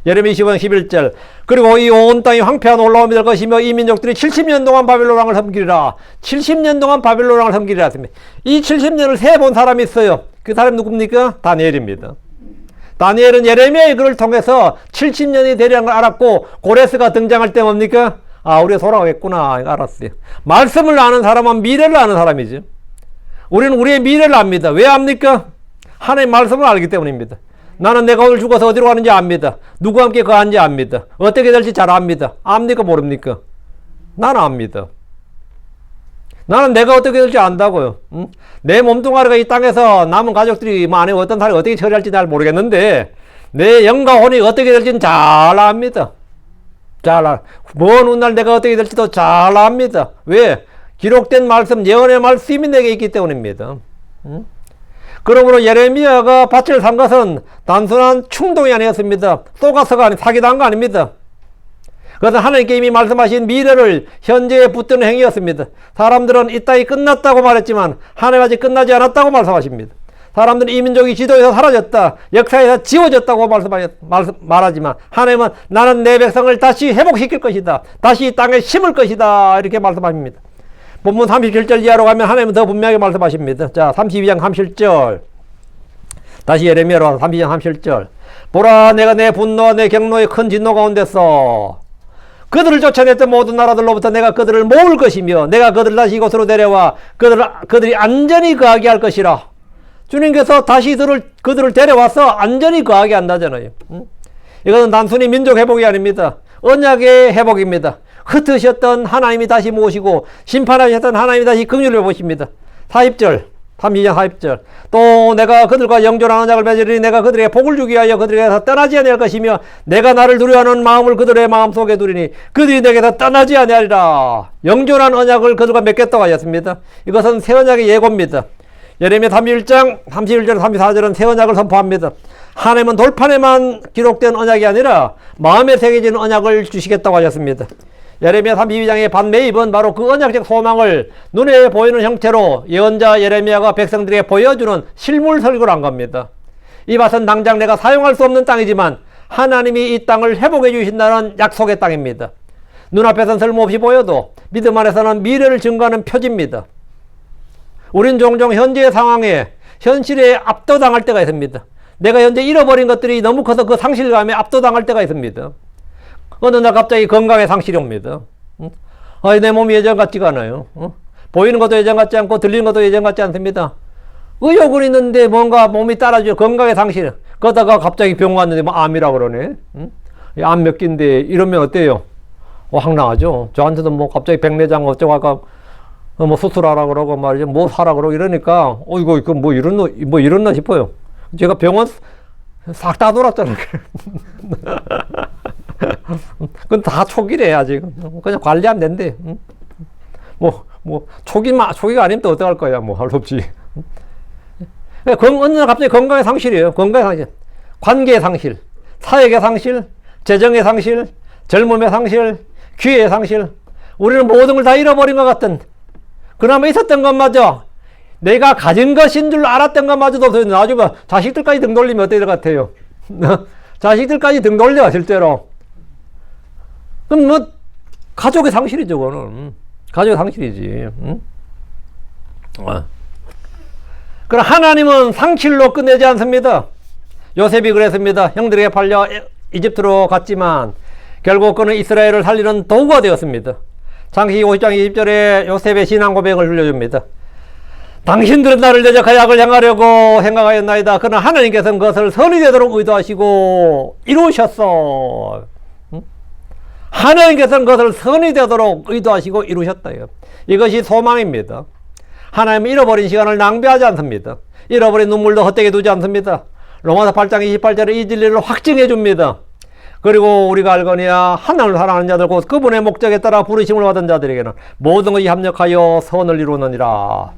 예레미야 25장 11절 그리고 이 온 땅이 황폐한 올라옴이 될 것이며 이 민족들이 70년 동안 바빌론 왕을 섬기리라. 70년 동안 바빌론 왕을 섬기리라 했습니다. 이 70년을 세 본 사람이 있어요. 그 사람이 누굽니까? 다니엘입니다. 다니엘은 예레미야의 글을 통해서 70년이 되리라는 걸 알았고 고레스가 등장할 때 뭡니까? 우리가 돌아가겠구나 알았어요. 말씀을 아는 사람은 미래를 아는 사람이죠. 우리는 우리의 미래를 압니다. 왜 압니까? 하나님의 말씀을 알기 때문입니다. 나는 내가 오늘 죽어서 어디로 가는지 압니다. 누구와 함께 가는지 압니다. 어떻게 될지 잘 압니다. 압니까 모릅니까? 나는 압니다. 나는 내가 어떻게 될지 안다고요. 응? 내 몸뚱아리가 이 땅에서 남은 가족들이 안에 어떤 사람이 어떻게 처리할지 잘 모르겠는데 내 영과 혼이 어떻게 될지는 잘 압니다. 먼 훗날 내가 어떻게 될지도 잘 압니다. 왜? 기록된 말씀, 예언의 말씀이 내게 있기 때문입니다. 응? 그러므로 예레미야가 밭을 산 것은 단순한 충동이 아니었습니다. 속아서가 사기당한 거 아닙니다. 그것은 하나님께 이미 말씀하신 미래를 현재에 붙드는 행위였습니다. 사람들은 이 땅이 끝났다고 말했지만 하나님 아직 끝나지 않았다고 말씀하십니다. 사람들은 이 민족이 지도에서 사라졌다, 역사에서 지워졌다고 말하지만 하나님은 나는 내 백성을 다시 회복시킬 것이다, 다시 이 땅에 심을 것이다, 이렇게 말씀하십니다. 본문 37절 이하로 가면 하나님은 더 분명하게 말씀하십니다. 자, 32장 37절. 다시 예레미야로 와서 32장 37절. 보라, 내가 내 분노와 내 경노의 큰 진노 가운데서 그들을 쫓아냈던 모든 나라들로부터 내가 그들을 모을 것이며 내가 그들을 다시 이곳으로 데려와 그들이 안전히 거하게 할 것이라. 주님께서 다시 그들을 데려와서 안전히 거하게 한다잖아요. 이것은 단순히 민족 회복이 아닙니다. 언약의 회복입니다. 흩으셨던 하나님이 다시 모시고 심판하셨던 하나님이 다시 긍휼을 보십니다. 40절 32장 40절. 또 내가 그들과 영존한 언약을 맺으리니 내가 그들에게 복을 주기 위하여 그들에게서 떠나지 아니할 것이며 내가 나를 두려워하는 마음을 그들의 마음속에 두리니 그들이 내게서 떠나지 아니하리라. 영존한 언약을 그들과 맺겠다고 하였습니다. 이것은 새 언약의 예고입니다. 예레미야 31장 31절 34절은 새 언약을 선포합니다. 하나님은 돌판에만 기록된 언약이 아니라 마음에 새겨진 언약을 주시겠다고 하셨습니다. 예레미야 32장의 반매입은 바로 그 언약적 소망을 눈에 보이는 형태로 예언자 예레미야가 백성들에게 보여주는 실물 설교를 한 겁니다. 이 밭은 당장 내가 사용할 수 없는 땅이지만 하나님이 이 땅을 회복해 주신다는 약속의 땅입니다. 눈앞에서는 쓸모없이 보여도 믿음 안에서는 미래를 증거하는 표지입니다. 우린 종종 현재의 상황에 현실에 압도당할 때가 있습니다. 내가 현재 잃어버린 것들이 너무 커서 그 상실감에 압도당할 때가 있습니다. 어느 날 갑자기 건강의 상실이 옵니다. 내 몸이 예전 같지가 않아요. 보이는 것도 예전 같지 않고 들리는 것도 예전 같지 않습니다. 의욕은 있는데 뭔가 몸이 따라줘요. 건강의 상실. 그러다가 갑자기 병 왔는데 뭐 암이라고 그러네. 암 몇 개인데 이러면 어때요? 황당하죠. 저한테도 뭐 갑자기 백내장 어쩌고 아까 뭐 수술하라 그러고 말이죠. 뭐 사라 그러고 이러니까 이거 뭐 이랬나 싶어요. 제가 병원 싹 다 돌았잖아요. 그건 다 초기래, 아직. 그냥 관리하면 된대. 초기가 아니면 또 어떡할 거야. 할 수 없지. 어느 날 갑자기 건강의 상실이에요. 건강의 상실. 관계의 상실. 사역의 상실. 재정의 상실. 젊음의 상실. 기회의 상실. 우리는 모든 걸 다 잃어버린 것 같은, 그나마 있었던 것마저 내가 가진 것인 줄 알았던 것마저도 없어요. 나중에 자식들까지 등 돌리면 어떨 것 같아요? 자식들까지 등 돌려, 실제로. 그럼 가족의 상실이죠, 그거는. 가족의 상실이지. 그럼 하나님은 상실로 끝내지 않습니다. 요셉이 그랬습니다. 형들에게 팔려 이집트로 갔지만 결국 그는 이스라엘을 살리는 도구가 되었습니다. 창세기 50장 20절에 요셉의 신앙 고백을 들려줍니다. 당신들은 나를 대적하여 악을 향하려고 생각하였나이다. 그러나 하나님께서는 그것을 선이 되도록 의도하시고 이루셨어. 하나님께서는 그것을 선이 되도록 의도하시고 이루셨다요. 이것이 소망입니다. 하나님은 잃어버린 시간을 낭비하지 않습니다. 잃어버린 눈물도 헛되게 두지 않습니다. 로마서 8장 28절에 이 진리를 확증해 줍니다. 그리고 우리가 알거니와 하나님을 사랑하는 자들 곧 그분의 목적에 따라 부르심을 받은 자들에게는 모든 것이 합력하여 선을 이루느니라.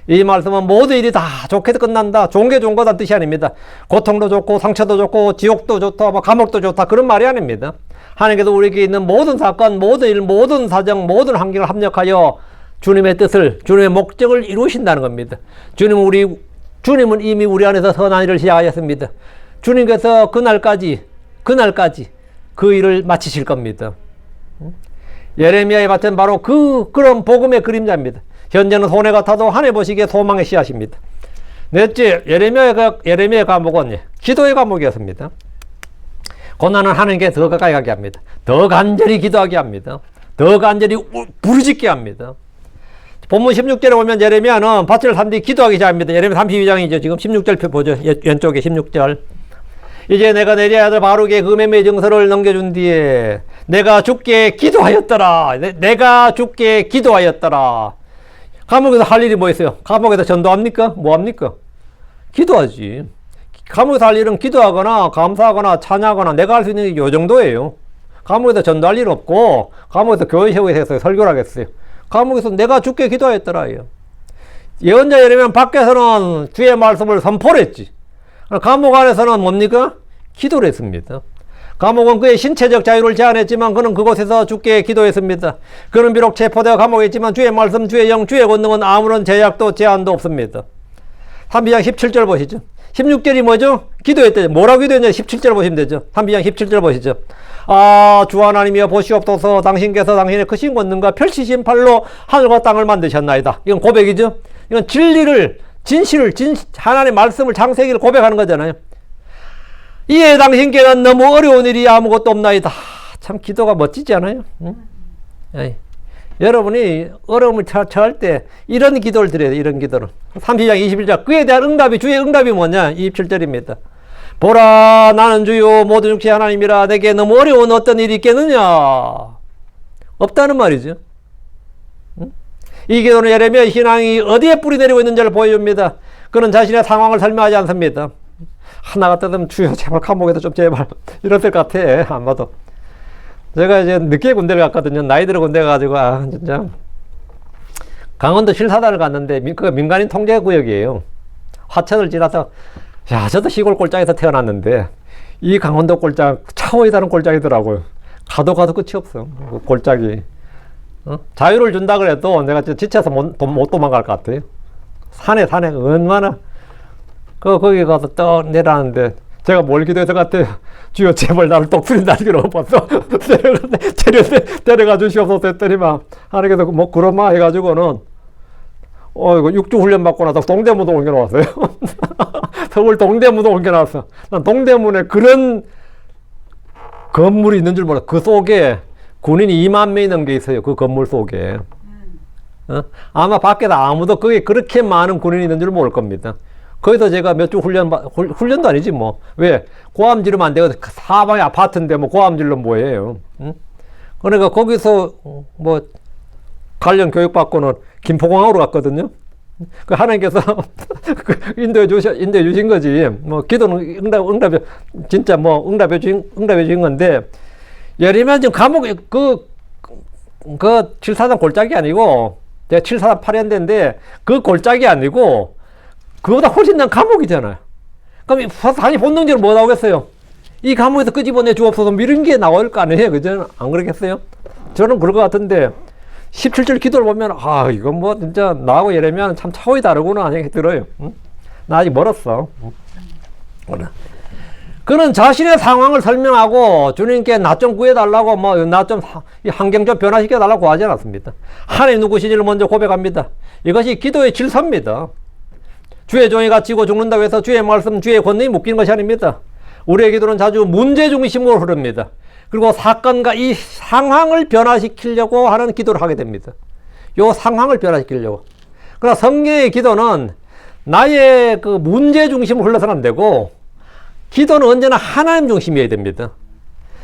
이 말씀은 모든 일이 다 좋게 끝난다, 좋은 게 좋은 거다 뜻이 아닙니다. 고통도 좋고 상처도 좋고 지옥도 좋다, 감옥도 좋다, 그런 말이 아닙니다. 하나님께서 우리에게 있는 모든 사건, 모든 일, 모든 사정, 모든 환경을 합력하여 주님의 뜻을, 주님의 목적을 이루신다는 겁니다. 주님은 이미 우리 안에서 선한 일을 시작하셨습니다. 주님께서 그날까지 그 일을 마치실 겁니다. 예레미야의 밭은 바로 그런 복음의 그림자입니다. 현재는 손해 같아도 하늘 보시기에 소망의 씨앗입니다. 넷째, 예레미야의 과목은 기도의 과목이었습니다. 고난은 하나님께 더 가까이 가게 합니다. 더 간절히 기도하게 합니다. 더 간절히 부르짖게 합니다. 본문 16절에 보면 예레미야는 밭을 산 뒤 기도하기 시작합니다. 예레미야 32장이죠. 지금 16절 보죠. 왼쪽에 16절. 이제 내가 내려야 할 바룩의 금의 증서를 넘겨준 뒤에 내가 주께 기도하였더라. 내가 주께 기도하였더라. 감옥에서 할 일이 뭐 있어요? 감옥에서 전도합니까? 뭐 합니까? 기도하지. 감옥에서 할 일은 기도하거나 감사하거나 찬양하거나 내가 할 수 있는 게 요 정도예요. 감옥에서 전도할 일 없고 감옥에서 교회 세우겠어요? 설교를 하겠어요? 감옥에서 내가 주께 기도하였더라. 예언자 예레미야는 밖에서는 주의 말씀을 선포를 했지. 감옥 안에서는 뭡니까? 기도를 했습니다. 감옥은 그의 신체적 자유를 제한했지만 그는 그곳에서 주께 기도했습니다. 그는 비록 체포되어 감옥에 있지만 주의 말씀, 주의 영, 주의 권능은 아무런 제약도 제한도 없습니다. 32장 17절 보시죠. 16절이 뭐죠? 기도했대요. 뭐라고 기도했냐? 17절 보시면 되죠. 32장 17절 보시죠. 주 하나님이여 보시옵소서. 당신께서 당신의 크신 권능과 펼치신 팔로 하늘과 땅을 만드셨나이다. 이건 고백이죠. 이건 진리를, 하나님의 말씀을, 창세기를 고백하는 거잖아요. 이에 당신께는 너무 어려운 일이 아무것도 없나이다. 참 기도가 멋지지 않아요? 응? 여러분이 어려움을 처할 때 이런 기도를 드려야 돼요. 이런 기도를. 30장 21절 그에 대한 응답이, 주의 응답이 뭐냐? 27절입니다. 보라 나는 주요 모든 육체 하나님이라 내게 너무 어려운 어떤 일이 있겠느냐? 없다는 말이죠. 응? 이 기도는 예레미야의 신앙이 어디에 뿌리 내리고 있는지를 보여줍니다. 그는 자신의 상황을 설명하지 않습니다. 하나 같으면 주여 제발 감옥에서 좀 제발 이랬을 것 같아. 아마도 제가 이제 늦게 군대를 갔거든요. 나이 들어 군대 가가지고 진짜 강원도 실사단을 갔는데 그 민간인 통제 구역이에요. 화천을 지나서 야 저도 시골 꼴짝에서 태어났는데 이 강원도 꼴짝 차원이 다른 꼴짝이더라고요. 가도 끝이 없어. 그 꼴짝이 자유를 준다 그래도 내가 지쳐서 못 도망갈 것 같아요. 산에 얼마나 거기 가서 떡 내려가는데 제가 뭘 기도해서 같아요. 주여 제발 나를 독수리 날개로 엎어서 데려가 주시옵소서 했더니만 하나님께서 뭐 그러마 해가지고는 이거 6주 훈련 받고 나서 동대문도 옮겨놓았어요. 서울 동대문도 옮겨놨어. 난 동대문에 그런 건물이 있는 줄 몰라. 그 속에 군인이 2만 명이 넘게 있어요. 그 건물 속에. 아마 밖에서 아무도 거기에 그렇게 많은 군인이 있는 줄 모를 겁니다. 거기서 제가 몇 주 훈련도 아니지 뭐. 왜? 고함 지르면 안 되거든. 사방에 아파트인데 뭐 고함 지르면 뭐예요. 그러니까 거기서 뭐 관련 교육받고는 김포공항으로 갔거든요. 그 하나님께서 인도해 주신 거지. 뭐 기도는 진짜 뭐 응답해 주신 건데 예레미야 지금 감옥에 그 743 골짜기 아니고 제가 743 8연대인데 그 골짜기 아니고 그보다 훨씬 난 감옥이잖아요. 그럼 당연히 본능적으로 뭐 나오겠어요? 이 감옥에서 끄집어내 주옵소서 이런 게 나올 거 아니에요? 그죠? 안 그러겠어요? 저는 그럴 것 같은데 17절 기도를 보면 이건 뭐 진짜 나하고 예레미야는 참 차원이 다르구나 생각이 들어요. 나 아직 멀었어. 그는 자신의 상황을 설명하고 주님께 나 좀 구해달라고 나 좀 환경 좀 변화시켜달라고 하지 않았습니다. 하나님 누구신지를 먼저 고백합니다. 이것이 기도의 질서입니다. 주의 종이 갇히고 죽는다고 해서 주의 말씀, 주의 권능이 묶이는 것이 아닙니다. 우리의 기도는 자주 문제 중심으로 흐릅니다. 그리고 사건과 이 상황을 변화시키려고 하는 기도를 하게 됩니다. 이 상황을 변화시키려고. 그러나 성경의 기도는 나의 그 문제 중심으로 흘러서는 안 되고 기도는 언제나 하나님 중심이어야 됩니다.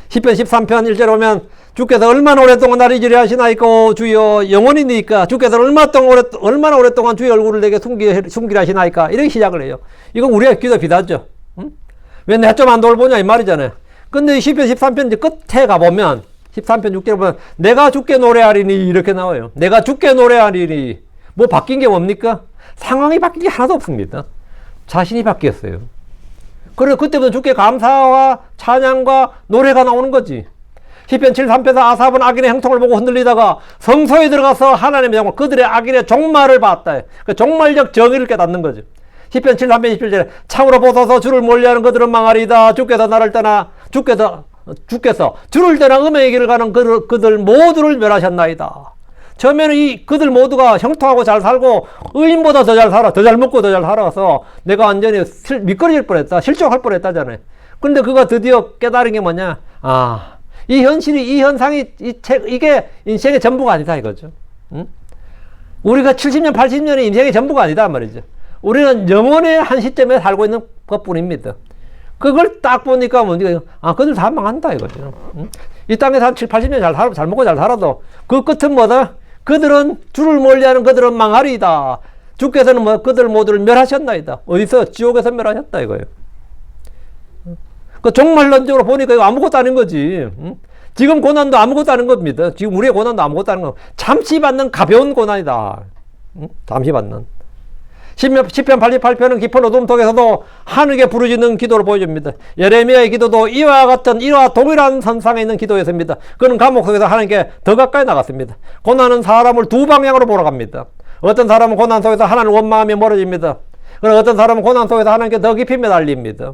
시편 13편 1절에 보면 주께서 얼마나 오랫동안 나를 잊으려 하시나이까 주여 영원이니까 주께서 얼마나 오랫동안 주의 얼굴을 내게 숨기려 하시나이까 이렇게 시작을 해요. 이건 우리가 기도 비슷하죠. 왜 내가 좀 안 돌보냐 이 말이잖아요. 근데 시편 13편 이제 끝에 가보면 13편 6절에 보면 내가 주께 노래하리니 이렇게 나와요. 내가 주께 노래하리니 뭐 바뀐 게 뭡니까? 상황이 바뀐 게 하나도 없습니다. 자신이 바뀌었어요. 그래서 그때부터 주께 감사와 찬양과 노래가 나오는 거지. 시편 73편에서 아삽은 악인의 형통을 보고 흔들리다가 성소에 들어가서 하나님의 정말 그들의 악인의 종말을 봤다. 그 종말적 정의를 깨닫는 거죠. 시편 73편 27절에 창으로 보소서 주를 멀리하는 그들은 망하리이다. 주께서 나를 떠나 주께서 주를 떠나 음행의 길을 가는 그들 모두를 멸하셨나이다. 처음에는 이 그들 모두가 형통하고 잘 살고 의인보다 더 잘 살아, 더 잘 먹고 더 잘 살아서 내가 완전히 미끄러질 뻔했다, 실족할 뻔했다잖아요. 근데 그가 드디어 깨달은 게 뭐냐? 이 현실이, 이 현상이, 이게 인생의 전부가 아니다 이거죠. 응? 우리가 70년, 80년이 인생의 전부가 아니다 말이죠. 우리는 영원의 한 시점에 살고 있는 것뿐입니다. 그걸 딱 보니까 그들 다 망한다 이거죠. 응? 이 땅에서 한 7, 80년 잘 먹고 잘 살아도 그 끝은 뭐다? 그들은 주를 멀리하는 그들은 망하리이다. 주께서는 그들 모두를 멸하셨나이다. 어디서? 지옥에서 멸하셨다 이거예요. 그 종말론적으로 보니까 이거 아무것도 아닌 거지. 지금 고난도 아무것도 아닌 겁니다. 지금 우리의 고난도 아무것도 아닌 거. 잠시 받는 가벼운 고난이다. 잠시 받는. 시편 88편은 깊은 어둠 속에서도 하늘에 부르짖는 기도를 보여줍니다. 예레미야의 기도도 이와 동일한 선상에 있는 기도였습니다. 그는 감옥 속에서 하나님께 더 가까이 나갔습니다. 고난은 사람을 두 방향으로 몰아갑니다. 어떤 사람은 고난 속에서 하나님을 원망하며 멀어집니다. 그러나 어떤 사람은 고난 속에서 하나님께 더 깊이 매달립니다.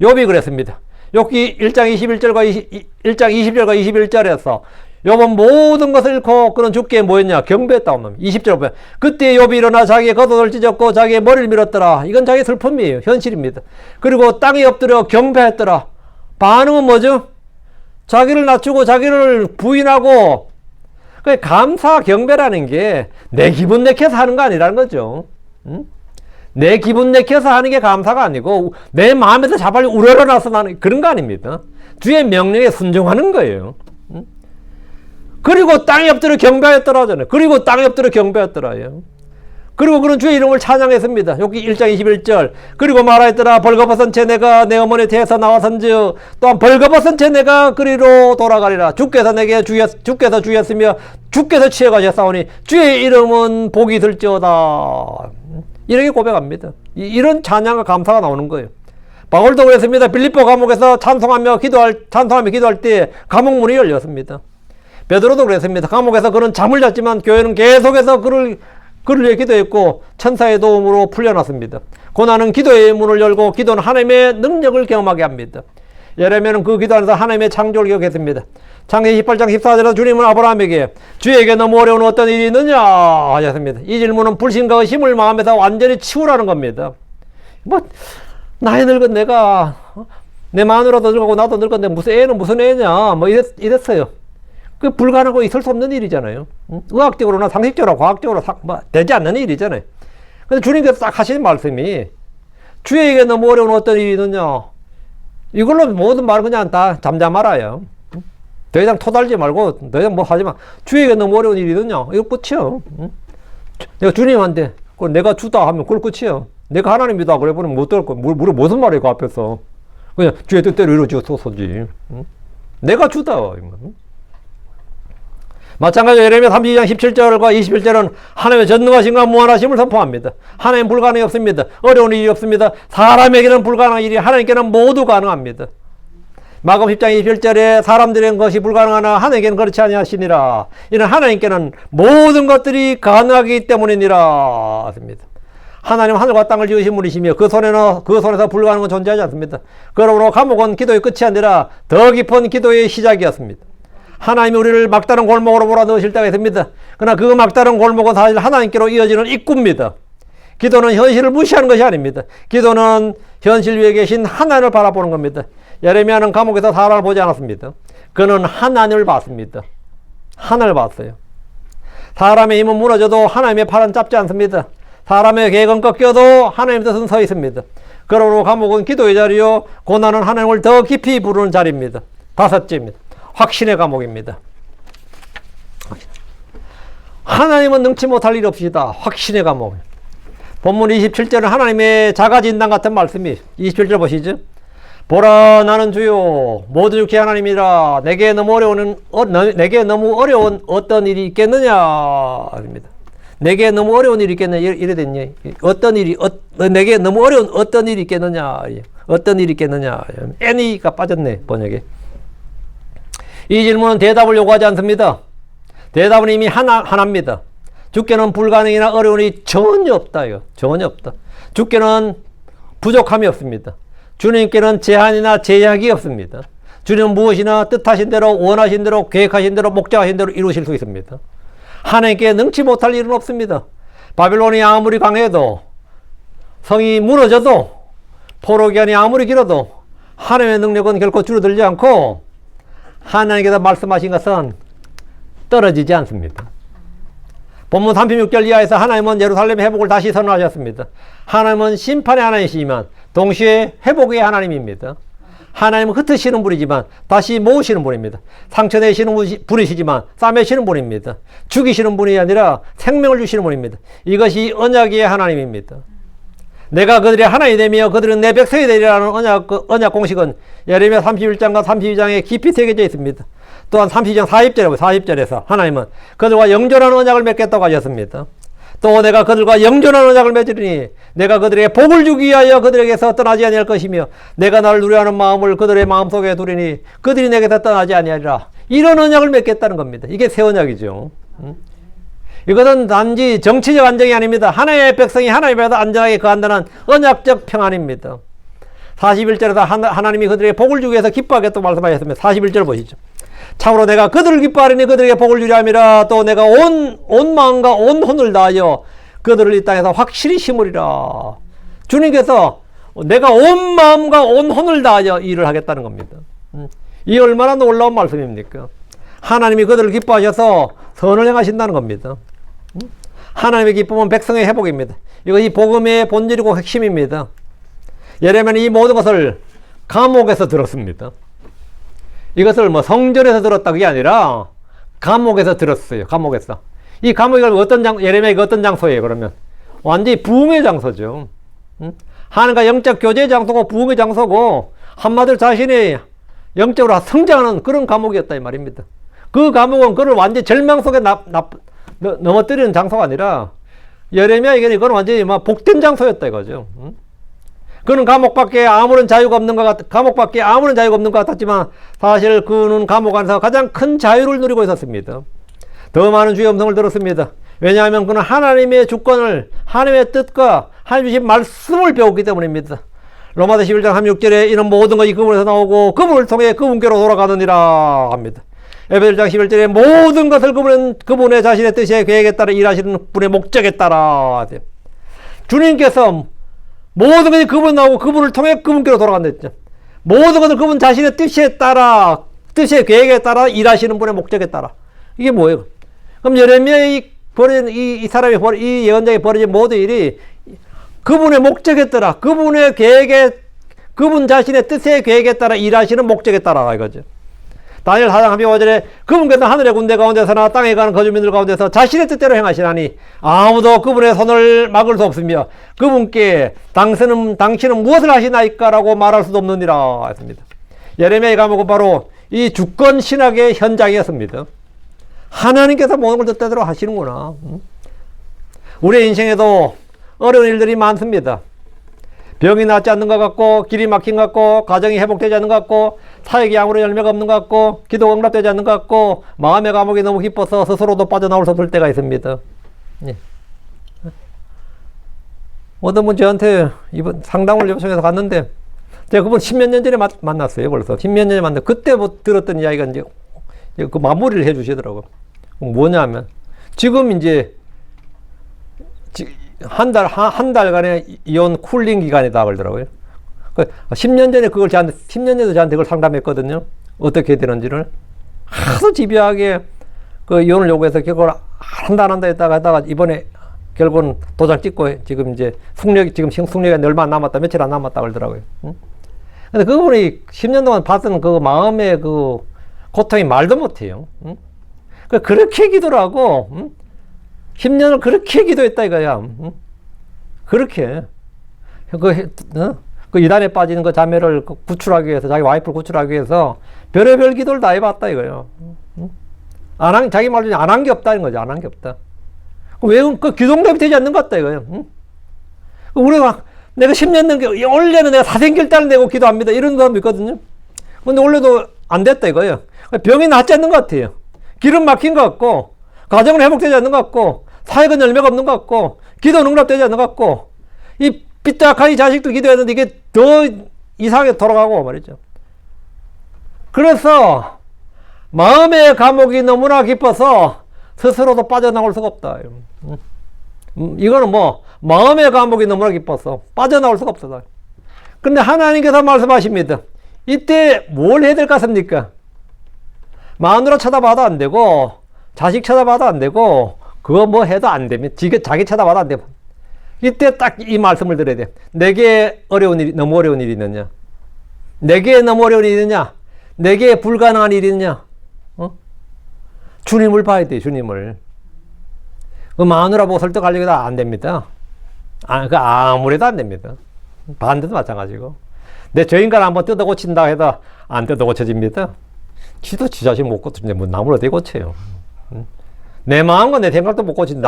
욥이 그랬습니다. 욥기 1장 20절과 21절에서 욥은 모든 것을 잃고 그는 주께 뭐였냐? 경배했다고 합니다. 20절 보면 그때 욥이 일어나 자기의 겉옷을 찢었고 자기의 머리를 밀었더라. 이건 자기의 슬픔이에요. 현실입니다. 그리고 땅에 엎드려 경배했더라. 반응은 뭐죠? 자기를 낮추고 자기를 부인하고 감사 경배라는 게 내 기분 내켜서 하는 거 아니라는 거죠. 내 기분 내켜서 하는 게 감사가 아니고 내 마음에서 자발이 우러러나서 나는 그런 거 아닙니다. 주의 명령에 순종하는 거예요. 그리고 땅에 엎드려 경배하였더라 하잖아요. 그리고 땅에 엎드려 경배하였더라요. 그리고 그런 주의 이름을 찬양했습니다. 여기 1장 21절. 그리고 말하였더라. 벌거벗은 채 내가 내 어머니 태에서 나왔은즉 또한 벌거벗은 채 내가 그리로 돌아가리라. 주께서 내게 주께서 주였으며 주께서 취해가셨사오니 주의 이름은 복이 들지어다. 이렇게 고백합니다. 이런 찬양과 감사가 나오는 거예요. 바울도 그랬습니다. 빌립보 감옥에서 찬송하며 기도할 때 감옥 문이 열렸습니다. 베드로도 그랬습니다. 감옥에서 그는 잠을 잤지만 교회는 계속해서 그를 위해 기도했고 천사의 도움으로 풀려났습니다. 고난은 기도의 문을 열고 기도는 하나님의 능력을 경험하게 합니다. 예레미야는 그 기도 안에서 하나님의 창조를 기억했습니다. 창세기 18장 14절에서 주님은 아브라함에게 주에게 너무 어려운 어떤 일이 있느냐 하셨습니다. 이 질문은 불신과 의심을 마음에서 완전히 치우라는 겁니다. 나이 늙은 내가 내 마누라도 늙고 나도 늙었는데 무슨 애냐 이랬어요. 그 불가능하고 있을 수 없는 일이잖아요. 의학적으로나 상식적으로 과학적으로 되지 않는 일이잖아요. 근데 주님께서 딱 하신 말씀이 주에게 너무 어려운 어떤 일이 있느냐 이걸로 모든 말 그냥 다 잠잠 말아요. 더 이상 토달지 말고 더 이상 뭐 하지 마. 주에게 너무 어려운 일이 있느냐 이거 끝이요. 내가 주님한테 내가 주다 하면 그걸 끝이요. 내가 하나님이다 그래 보면 못 들을 거야. 무슨 말이야 그 앞에서. 그냥 주의 뜻대로 이루어지소서지. 내가 주다. 마찬가지로 예레미야 32장 17절과 21절은 하나님의 전능하심과 무한하심을 선포합니다. 하나님 불가능이 없습니다. 어려운 일이 없습니다. 사람에게는 불가능한 일이 하나님께는 모두 가능합니다. 마가복음 10장 21절에 사람들에게는 것이 불가능하나 하나님께는 그렇지 아니하시니라. 이는 하나님께는 모든 것들이 가능하기 때문이니라 했습니다. 하나님 하늘과 땅을 지으신 분이시며 그 손에서 불가능한 건 존재하지 않습니다. 그러므로 감옥은 기도의 끝이 아니라 더 깊은 기도의 시작이었습니다. 하나님이 우리를 막다른 골목으로 몰아넣으실 때가 있습니다. 그러나 그 막다른 골목은 사실 하나님께로 이어지는 입구입니다. 기도는 현실을 무시하는 것이 아닙니다. 기도는 현실 위에 계신 하나님을 바라보는 겁니다. 예레미야는 감옥에서 사람을 보지 않았습니다. 그는 하나님을 봤습니다. 하나님을 봤어요. 사람의 힘은 무너져도 하나님의 팔은 잡지 않습니다. 사람의 계획은 꺾여도 하나님의 뜻은 서 있습니다. 그러므로 감옥은 기도의 자리요 고난은 하나님을 더 깊이 부르는 자리입니다. 다섯째입니다. 확신의 감옥입니다. 하나님은 능치 못할 일 없이다. 확신의 감옥. 본문 27절은 하나님의 자가진단 같은 말씀이 27절 보시죠. 보라 나는 주요 모든 육체 하나님이라 내게 너무 어려운 어떤 일이 있겠느냐 입니다. 내게 너무 어려운 일이 있겠느냐 이래 됐냐. 어떤 일이 내게 너무 어려운 어떤 일이 있겠느냐. 어떤 일이 있겠느냐. any가 빠졌네 번역에. 이 질문은 대답을 요구하지 않습니다. 대답은 이미 하나입니다. 주께는 불가능이나 어려운 일이 전혀 없다. 전혀 없다. 주께는 부족함이 없습니다. 주님께는 제한이나 제약이 없습니다. 주님은 무엇이나 뜻하신 대로 원하신 대로 계획하신 대로 목적하신 대로 이루실 수 있습니다. 하나님께 능치 못할 일은 없습니다. 바빌론이 아무리 강해도 성이 무너져도 포로기간이 아무리 길어도 하나님의 능력은 결코 줄어들지 않고 하나님께서 말씀하신 것은 떨어지지 않습니다. 본문 36절 이하에서 하나님은 예루살렘의 회복을 다시 선언하셨습니다. 하나님은 심판의 하나님이시지만 동시에 회복의 하나님입니다. 하나님은 흩으시는 분이지만 다시 모으시는 분입니다. 상처 내시는 분이시지만 싸매시는 분입니다. 죽이시는 분이 아니라 생명을 주시는 분입니다. 이것이 언약의 하나님입니다. 내가 그들의 하나님이 되며 그들은 내 백성이 되리라는 언약 공식은 예레미야 31장과 32장에 깊이 새겨져 있습니다. 또한 32장 40절에서 하나님은 그들과 영존한 언약을 맺겠다고 하셨습니다. 또 내가 그들과 영존한 언약을 맺으리니 내가 그들에게 복을 주기 위하여 그들에게서 떠나지 아니할 것이며 내가 나를 누려하는 마음을 그들의 마음속에 두리니 그들이 내게서 떠나지 아니하리라. 이런 언약을 맺겠다는 겁니다. 이게 새 언약이죠. 이것은 단지 정치적 안정이 아닙니다. 하나님의 백성이 하나님 앞에서 안전하게 거한다는 언약적 평안입니다. 41절에서 하나님이 그들에게 복을 주기 위해서 기뻐하겠다고 말씀하셨습니다. 41절 보시죠. 참으로 내가 그들을 기뻐하리니 그들에게 복을 주려 함이라. 또 내가 온 마음과 온 혼을 다하여 그들을 이 땅에서 확실히 심으리라. 주님께서 내가 온 마음과 온 혼을 다하여 일을 하겠다는 겁니다. 이 얼마나 놀라운 말씀입니까? 하나님이 그들을 기뻐하셔서 선을 행하신다는 겁니다. 하나님의 기쁨은 백성의 회복입니다. 이것이 복음의 본질이고 핵심입니다. 예레미야는 이 모든 것을 감옥에서 들었습니다. 이것을 성전에서 들었다 그게 아니라 감옥에서 들었어요. 감옥에서. 이 감옥이 예레미야가 어떤 장소예요, 그러면? 완전히 부흥의 장소죠. 하나님과 영적 교제의 장소고 부흥의 장소고, 한마디로 자신이 영적으로 성장하는 그런 감옥이었다, 이 말입니다. 그 감옥은 그를 완전히 절망 속에 넘어뜨리는 장소가 아니라, 예레미야에게는 이건 완전히 복된 장소였다, 이거죠. 그는 감옥밖에 아무런 자유가 없는 것 같았지만, 사실 그는 감옥 안에서 가장 큰 자유를 누리고 있었습니다. 더 많은 주의 음성을 들었습니다. 왜냐하면 그는 하나님의 주권을, 하나님의 뜻과 하나님 주신 말씀을 배웠기 때문입니다. 로마서 11장 36절에 이는 모든 것이 그분에서 나오고 그분을 통해 그분께로 돌아가느니라 합니다. 에베소장 11절에 모든 것을 그분의 자신의 뜻의 계획에 따라 일하시는 분의 목적에 따라. 주님께서 모든 것이 그분 나오고 그분을 통해 그분께로 돌아간다 했죠. 모든 것을 그분 자신의 뜻에 따라, 뜻의 계획에 따라 일하시는 분의 목적에 따라. 이게 뭐예요? 그럼 예레미야의 이 사람이 이 예언자가 벌어진 모든 일이 그분의 목적에 따라, 그분의 계획에, 그분 자신의 뜻의 계획에 따라 일하시는 목적에 따라 이거죠. 다니엘 4장 15절에 그분께서 하늘의 군대 가운데서나 땅에 가는 거주민들 가운데서 자신의 뜻대로 행하시나니 아무도 그분의 손을 막을 수 없으며 그분께 당신은 무엇을 하시나이까라고 말할 수도 없느니라 했습니다. 예레미야의 감옥은 바로 이 주권 신학의 현장이었습니다. 하나님께서 모든 걸 뜻대로 하시는구나. 우리의 인생에도 어려운 일들이 많습니다. 병이 낫지 않는 것 같고, 길이 막힌 것 같고, 가정이 회복되지 않는 것 같고, 사역이 아무런 열매가 없는 것 같고, 기도가 응답되지 않는 것 같고, 마음의 감옥이 너무 깊어서 스스로도 빠져나올 수 없을 때가 있습니다. 예. 어떤 분 저한테 이번 상담을 요청해서 갔는데, 제가 그분 10몇 년 전에 만났어요, 벌써. 10몇 년에 만났는데, 그때 들었던 이야기가 이제 그 마무리를 해 주시더라고요. 뭐냐면, 지금 이제, 한 달간의 이온 쿨링 기간이다 그러더라고요. 10년 전에 10년 전에 저한테 그걸 상담했거든요. 어떻게 해야 되는지를. 하도 집요하게 그 이혼을 요구해서 결국은 한다 했다가 이번에 결국은 도장 찍고 지금 이제 지금 숙력이 얼마 안 남았다, 며칠 안 남았다 그러더라고요. 근데 그분이 10년 동안 봤던 그 마음의 그 고통이 말도 못해요. 그렇게 기도를 하고, 10년을 그렇게 기도했다 이거야. 그렇게. 그 이단에 빠지는 그 자매를 구출하기 위해서, 자기 와이프를 구출하기 위해서 별의별 기도를 다 해봤다 이거예요. 자기 말로 안 한 게 없다는 거죠. 안 한 게 없다. 왜, 기도응답이 되지 않는 것 같다 이거예요. 우리가, 내가 10년 넘게, 원래는 내가 사생결단을 내고 기도합니다. 이런 사람도 있거든요. 근데 원래도 안 됐다 이거예요. 병이 낫지 않는 것 같아요. 길은 막힌 것 같고, 가정은 회복되지 않는 것 같고, 사역은 열매가 없는 것 같고, 기도는 응답되지 않는 것 같고, 이 삐딱한 이 자식도 기도했는데 이게 더 이상하게 돌아가고 말이죠. 그래서 마음의 감옥이 너무나 깊어서 스스로도 빠져나올 수가 없다. 이거는 마음의 감옥이 너무나 깊어서 빠져나올 수가 없어. 그런데 하나님께서 말씀하십니다. 이때 뭘 해야 될 것 같습니까? 마누라 쳐다봐도 안 되고, 자식 쳐다봐도 안 되고, 그거 해도 안 됩니다. 자기 쳐다봐도 안 되고. 이때 딱 이 말씀을 드려야 돼. 내게 너무 어려운 일이 있느냐? 내게 너무 어려운 일이 있느냐? 내게 불가능한 일이 있느냐? 주님을 봐야 돼, 주님을. 그 마누라 보고 설득하려고 해도 안 됩니다. 아무래도 안 됩니다. 반대도 마찬가지고. 저 인간 한번 뜯어 고친다 해도 안 뜯어 고쳐집니다. 지도 지 자신 못 고치는데 남을 어떻게 고쳐요? 내 마음과 내 생각도 못 고치는데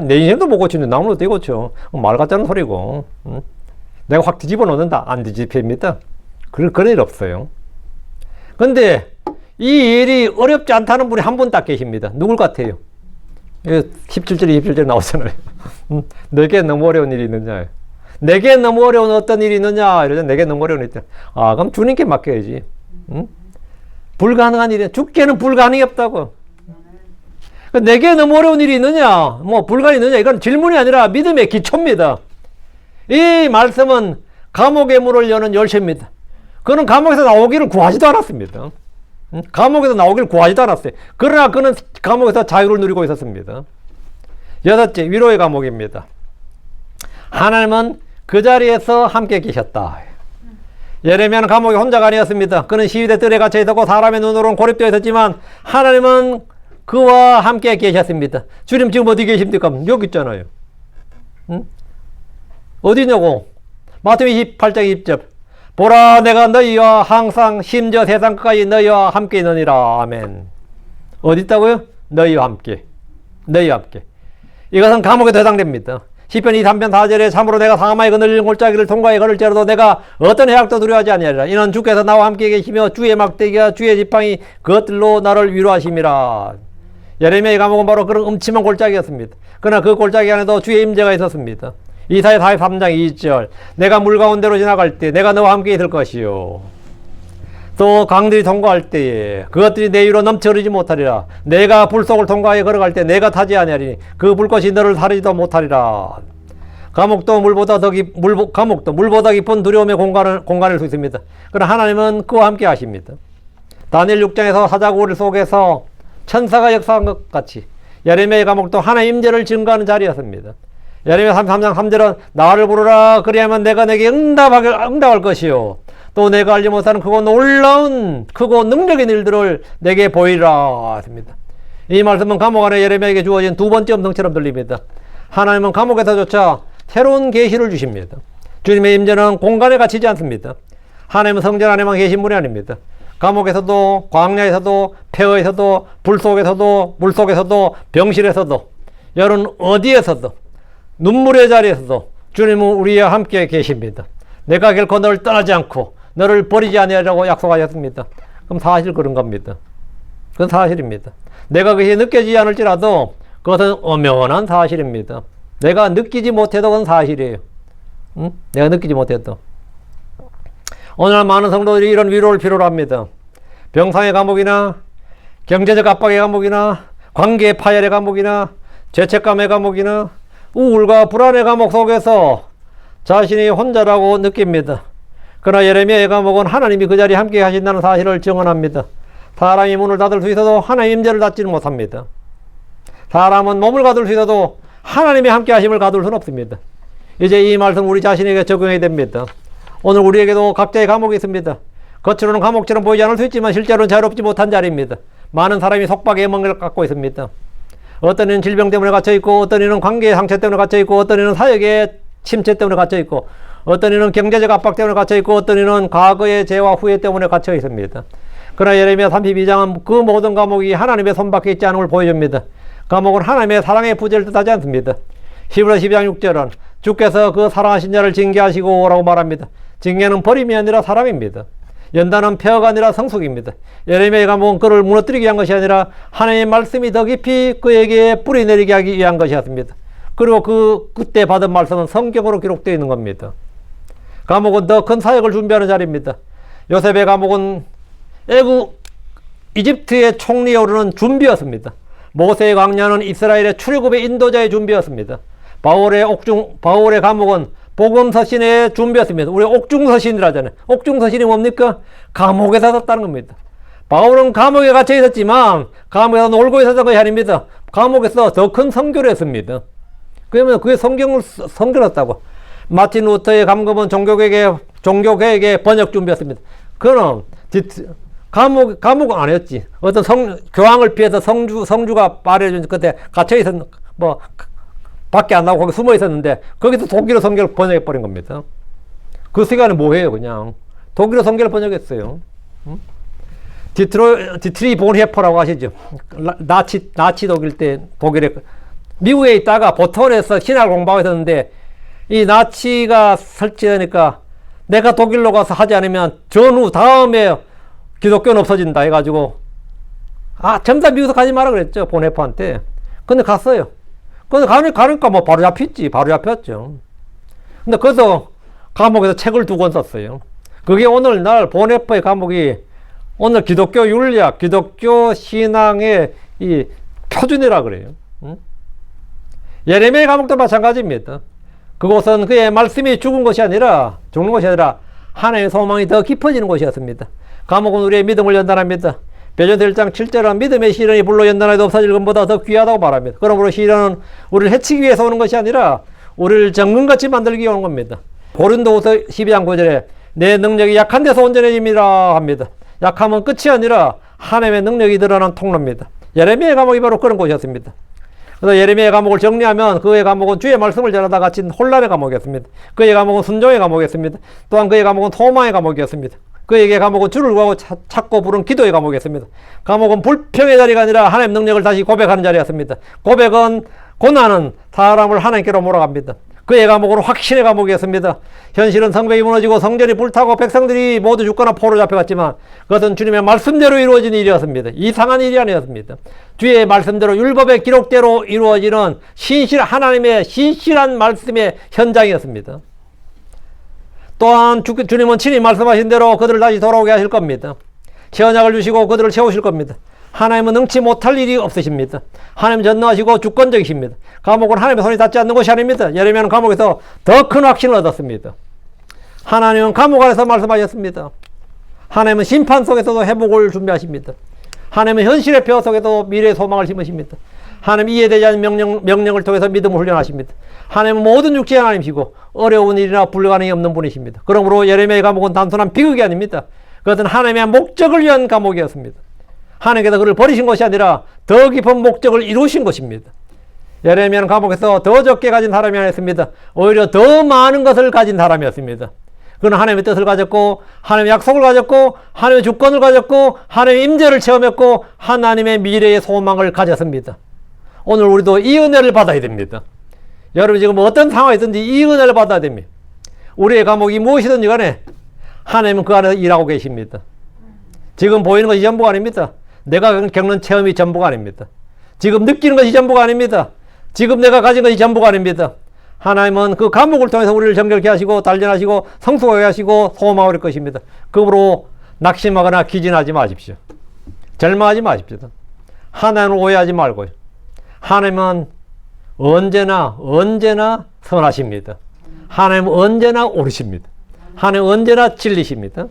내 인생도 못 고치는데 남을 어떻게 고쳐? 말 같다는 소리고. 내가 확 뒤집어 놓는다. 안 뒤집힙니다. 그런 일 없어요. 근데 이 일이 어렵지 않다는 분이 한 분 딱 계십니다. 누굴 같아요? 17절에 27절에 나오잖아요. 내게 너무 어려운 일이 있느냐? 내게 너무 어려운 어떤 일이 있느냐? 이러잖아. 내게 너무 어려운 일이 있다. 그럼 주님께 맡겨야지. 불가능한 일이야. 주께는 불가능이 없다고. 내게 너무 어려운 일이 있느냐? 불가능이 있느냐? 이건 질문이 아니라 믿음의 기초입니다. 이 말씀은 감옥의 문을 여는 열쇠입니다. 그는 감옥에서 나오기를 구하지도 않았습니다. 감옥에서 나오기를 구하지도 않았어요. 그러나 그는 감옥에서 자유를 누리고 있었습니다. 6째, 위로의 감옥입니다. 하나님은 그 자리에서 함께 계셨다. 예레미야는 감옥에 혼자가 아니었습니다. 그는 시위대 뜰에 갇혀 있었고 사람의 눈으로는 고립되어 있었지만 하나님은 그와 함께 계셨습니다. 주님 지금 어디 계십니까? 여기 있잖아요. 응? 어디냐고? 마태복음 28장 20절. 보라 내가 너희와 항상 심지어 세상 끝까지 너희와 함께 있느니라. 아멘. 어디 있다고요? 너희와 함께. 너희와 함께. 이것은 감옥에 해당됩니다. 시편 23편 4절에 참으로 내가 사마의 그늘진 골짜기를 통과해 걸을지라도 내가 어떤 해악도 두려워하지 아니하리라. 이는 주께서 나와 함께 계시며 주의 막대기와 주의 지팡이 그것들로 나를 위로하심이라. 예레미야의 감옥은 바로 그런 음침한 골짜기였습니다. 그러나 그 골짜기 안에도 주의 임재가 있었습니다. 이사야 43장 2절. 내가 물 가운데로 지나갈 때 내가 너와 함께 있을 것이요. 또 강들이 통과할 때에 그것들이 내 위로 넘쳐 흐르지 못하리라. 내가 불속을 통과해 걸어갈 때 내가 타지 아니하리니 그 불꽃이 너를 사르지도 못하리라. 감옥도 물보다 깊은 두려움의 공간일 수 있습니다. 그러나 하나님은 그와 함께 하십니다. 다니엘 6장에서 사자고리 속에서 천사가 역사한 것 같이 예레미야의 감옥도 하나님 임재를 증거하는 자리였습니다. 예레미야 33장 3절은 나를 부르라 그리하면 내가 내게 응답할 것이요. 또 내가 알지 못하는 크고 놀라운 크고 능력의 일들을 내게 보이라 했습니다. 이 말씀은 감옥 안에 예레미야에게 주어진 두 번째 음성처럼 들립니다. 하나님은 감옥에서조차 새로운 계시를 주십니다. 주님의 임재는 공간에 갇히지 않습니다. 하나님은 성전 안에만 계신 분이 아닙니다. 감옥에서도 광야에서도 폐허에서도 불 속에서도 물 속에서도 병실에서도 여러분 어디에서도 눈물의 자리에서도 주님은 우리와 함께 계십니다. 내가 결코 너를 떠나지 않고 너를 버리지 아니하리라고 약속하셨습니다. 그럼 사실 그런 겁니다. 그건 사실입니다. 내가 그것이 느껴지지 않을지라도 그것은 엄연한 사실입니다. 내가 느끼지 못해도 그건 사실이에요. 응? 내가 느끼지 못해도. 오늘날 많은 성도들이 이런 위로를 필요로 합니다. 병상의 감옥이나 경제적 압박의 감옥이나 관계의 파열의 감옥이나 죄책감의 감옥이나 우울과 불안의 감옥 속에서 자신이 혼자라고 느낍니다. 그러나 예레미야의 감옥은 하나님이 그 자리에 함께 하신다는 사실을 증언합니다. 사람이 문을 닫을 수 있어도 하나님의 임재를 닫지는 못합니다. 사람은 몸을 가둘 수 있어도 하나님의 함께 하심을 가둘 수는 없습니다. 이제 이 말씀 우리 자신에게 적용해야 됩니다. 오늘 우리에게도 각자의 감옥이 있습니다. 겉으로는 감옥처럼 보이지 않을 수 있지만 실제로는 자유롭지 못한 자리입니다. 많은 사람이 속박의 멍을 갖고 있습니다. 어떤 이는 질병 때문에 갇혀있고, 어떤 이는 관계의 상처 때문에 갇혀있고, 어떤 이는 사역의 침체 때문에 갇혀있고, 어떤 이는 경제적 압박 때문에 갇혀있고, 어떤 이는 과거의 죄와 후회 때문에 갇혀 있습니다. 그러나 예레미야 32장은 그 모든 감옥이 하나님의 손밖에 있지 않은 걸 보여줍니다. 감옥은 하나님의 사랑의 부재를 뜻하지 않습니다. 히브리서 12장 6절은 주께서 그 사랑하신 자를 징계하시고 라고 말합니다. 징계는 버림이 아니라 사랑입니다. 연단은 폐허가 아니라 성숙입니다. 예레미야의 감옥은 그를 무너뜨리기 위한 것이 아니라 하나님의 말씀이 더 깊이 그에게 뿌리 내리게 하기 위한 것이었습니다. 그리고 그때 받은 말씀은 성경으로 기록되어 있는 겁니다. 감옥은 더 큰 사역을 준비하는 자리입니다. 요셉의 감옥은 이집트의 총리에 오르는 준비였습니다. 모세의 광야는 이스라엘의 출애굽의 인도자의 준비였습니다. 바울의 감옥은 복음서신의 준비였습니다. 우리 옥중서신이라잖아요. 옥중서신이 뭡니까? 감옥에서 썼다는 겁니다. 바울은 감옥에 갇혀 있었지만 감옥에서 놀고 있었던 것이 아닙니다. 감옥에서 더 큰 선교를 했습니다. 그러면 그게 성경을 선교했다고. 마틴 루터의 감금은 종교개혁의 번역 준비였습니다. 그는 감옥은 아니었지. 어떤 교황을 피해서 성주가 말해준 그때 갇혀 있었, 밖에 안 나오고 거기 숨어 있었는데, 거기서 독일어 성경을 번역해 버린 겁니다. 그 시간에 뭐 해요, 그냥. 독일어 성경을 번역했어요. 디트리 본헤퍼라고 아시죠? 나치 독일 때 독일에, 미국에 있다가 보턴에서 신학을 공부하고 있었는데, 이 나치가 설치되니까 내가 독일로 가서 하지 않으면 다음에 기독교는 없어진다 해가지고, 전부 다 미국에서 가지 마라 그랬죠, 본헤퍼한테. 근데 갔어요. 근데 가니까 뭐 바로 잡혔죠. 근데 거기서 감옥에서 책을 2권 썼어요. 그게 오늘날 본헤퍼의 감옥이 오늘 기독교 윤리학, 기독교 신앙의 이 표준이라 그래요. 예레미야 감옥도 마찬가지입니다. 그곳은 그의 말씀이 죽는 것이 아니라 하나님의 소망이 더 깊어지는 곳이었습니다. 감옥은 우리의 믿음을 연단합니다. 베드로서 1장 7절은 믿음의 시련이 불로 연단해도 없어질 것보다 더 귀하다고 말합니다. 그러므로 시련은 우리를 해치기 위해서 오는 것이 아니라 우리를 정금같이 만들기 위해 오는 겁니다. 고린도후서 12장 9절에 내 능력이 약한 데서 온전해집니다 합니다. 약함은 끝이 아니라 하나님의 능력이 드러난 통로입니다. 예레미야 감옥이 바로 그런 곳이었습니다. 그래서 예레미야 감옥을 정리하면 그의 감옥은 주의 말씀을 전하다 갇힌 혼란의 감옥이었습니다. 그의 감옥은 순종의 감옥이었습니다. 또한 그의 감옥은 소망의 감옥이었습니다. 그에게 감옥은 주를 구하고 찾고 부른 기도의 감옥이었습니다. 감옥은 불평의 자리가 아니라 하나님의 능력을 다시 고백하는 자리였습니다. 고백은, 고난은 사람을 하나님께로 몰아갑니다. 그의 감옥은 확신의 감옥이었습니다. 현실은 성벽이 무너지고 성전이 불타고 백성들이 모두 죽거나 포로 잡혀갔지만 그것은 주님의 말씀대로 이루어진 일이었습니다. 이상한 일이 아니었습니다. 주의 말씀대로 율법의 기록대로 이루어지는 하나님의 신실한 말씀의 현장이었습니다. 또한 주님은 친히 말씀하신 대로 그들을 다시 돌아오게 하실 겁니다. 새 언약을 주시고 그들을 세우실 겁니다. 하나님은 능치 못할 일이 없으십니다. 하나님 전능하시고 주권적이십니다. 감옥은 하나님의 손이 닿지 않는 곳이 아닙니다. 예레미야는 감옥에서 더 큰 확신을 얻었습니다. 하나님은 감옥 안에서 말씀하셨습니다. 하나님은 심판 속에서도 회복을 준비하십니다. 하나님은 현실의 뼈 속에도 미래의 소망을 심으십니다. 하나님 이해되지 않는 명령을 통해서 믿음을 훈련하십니다. 하나님은 모든 육체의 하나님이시고 어려운 일이나 불가능이 없는 분이십니다. 그러므로 예레미야의 감옥은 단순한 비극이 아닙니다. 그것은 하나님의 목적을 위한 감옥이었습니다. 하나님께서 그를 버리신 것이 아니라 더 깊은 목적을 이루신 것입니다. 예레미야는 감옥에서 더 적게 가진 사람이 아니었습니다. 오히려 더 많은 것을 가진 사람이었습니다. 그는 하나님의 뜻을 가졌고 하나님의 약속을 가졌고 하나님의 주권을 가졌고 하나님의 임재를 체험했고 하나님의 미래의 소망을 가졌습니다. 오늘 우리도 이 은혜를 받아야 됩니다. 여러분 지금 어떤 상황이든지 이 은혜를 받아야 됩니다. 우리의 감옥이 무엇이든지 간에 하나님은 그 안에서 일하고 계십니다. 지금 보이는 것이 전부가 아닙니다. 내가 겪는 체험이 전부가 아닙니다. 지금 느끼는 것이 전부가 아닙니다. 지금 내가 가진 것이 전부가 아닙니다. 하나님은 그 감옥을 통해서 우리를 정결케 하시고 단련하시고 성숙하게 하시고 소망을 할 것입니다. 그러므로 낙심하거나 기진하지 마십시오. 절망하지 마십시오. 하나님을 오해하지 말고요. 하나님은 언제나 선하십니다. 하나님은 언제나 옳으십니다. 하나님은 언제나 진리십니다.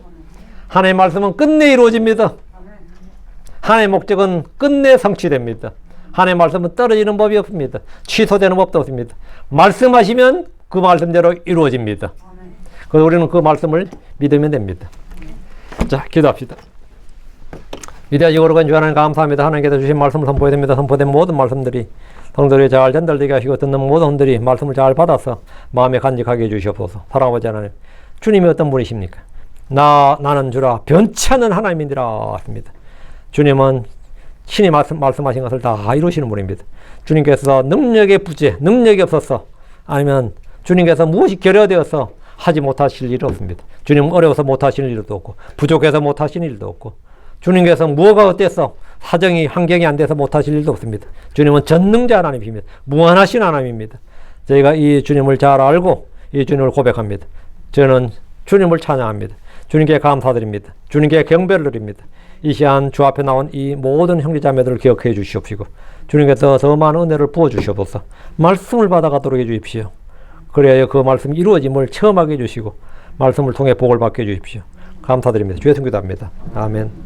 하나님의 말씀은 끝내 이루어집니다. 하나님의 목적은 끝내 성취됩니다. 하나님의 말씀은 떨어지는 법이 없습니다. 취소되는 법도 없습니다. 말씀하시면 그 말씀대로 이루어집니다. 그래서 우리는 그 말씀을 믿으면 됩니다. 자, 기도합시다. 위대하시고 거룩한 주 하나님 감사합니다. 하나님께서 주신 말씀을 선포해야 됩니다. 선포된 모든 말씀들이 성도들이 잘 전달되게 하시고 듣는 모든 분들이 말씀을 잘 받아서 마음에 간직하게 해주시옵소서. 사랑하고자 하나님, 주님이 어떤 분이십니까? 나는 주라 변치 않는 하나님이니라 했습니다. 주님은 신이 말씀하신 것을 다 이루시는 분입니다. 주님께서 능력의 부재, 능력이 없어서 아니면 주님께서 무엇이 결여되어서 하지 못하실 일이 없습니다. 주님은 어려워서 못하시는 일도 없고 부족해서 못하시는 일도 없고 주님께서 무엇가 어때서 사정이 환경이 안 돼서 못하실 일도 없습니다. 주님은 전능자 하나님입니다. 무한하신 하나님입니다. 저희가 이 주님을 잘 알고 이 주님을 고백합니다. 저는 주님을 찬양합니다. 주님께 감사드립니다. 주님께 경배를 드립니다. 이 시간 주 앞에 나온 이 모든 형제자매들을 기억해 주시옵시고 주님께서 더 많은 은혜를 부어주시옵소서. 말씀을 받아가도록 해주십시오. 그래야 그 말씀이 이루어짐을 체험하게 해주시고 말씀을 통해 복을 받게 해주십시오. 감사드립니다. 주의 성기도합니다. 아멘.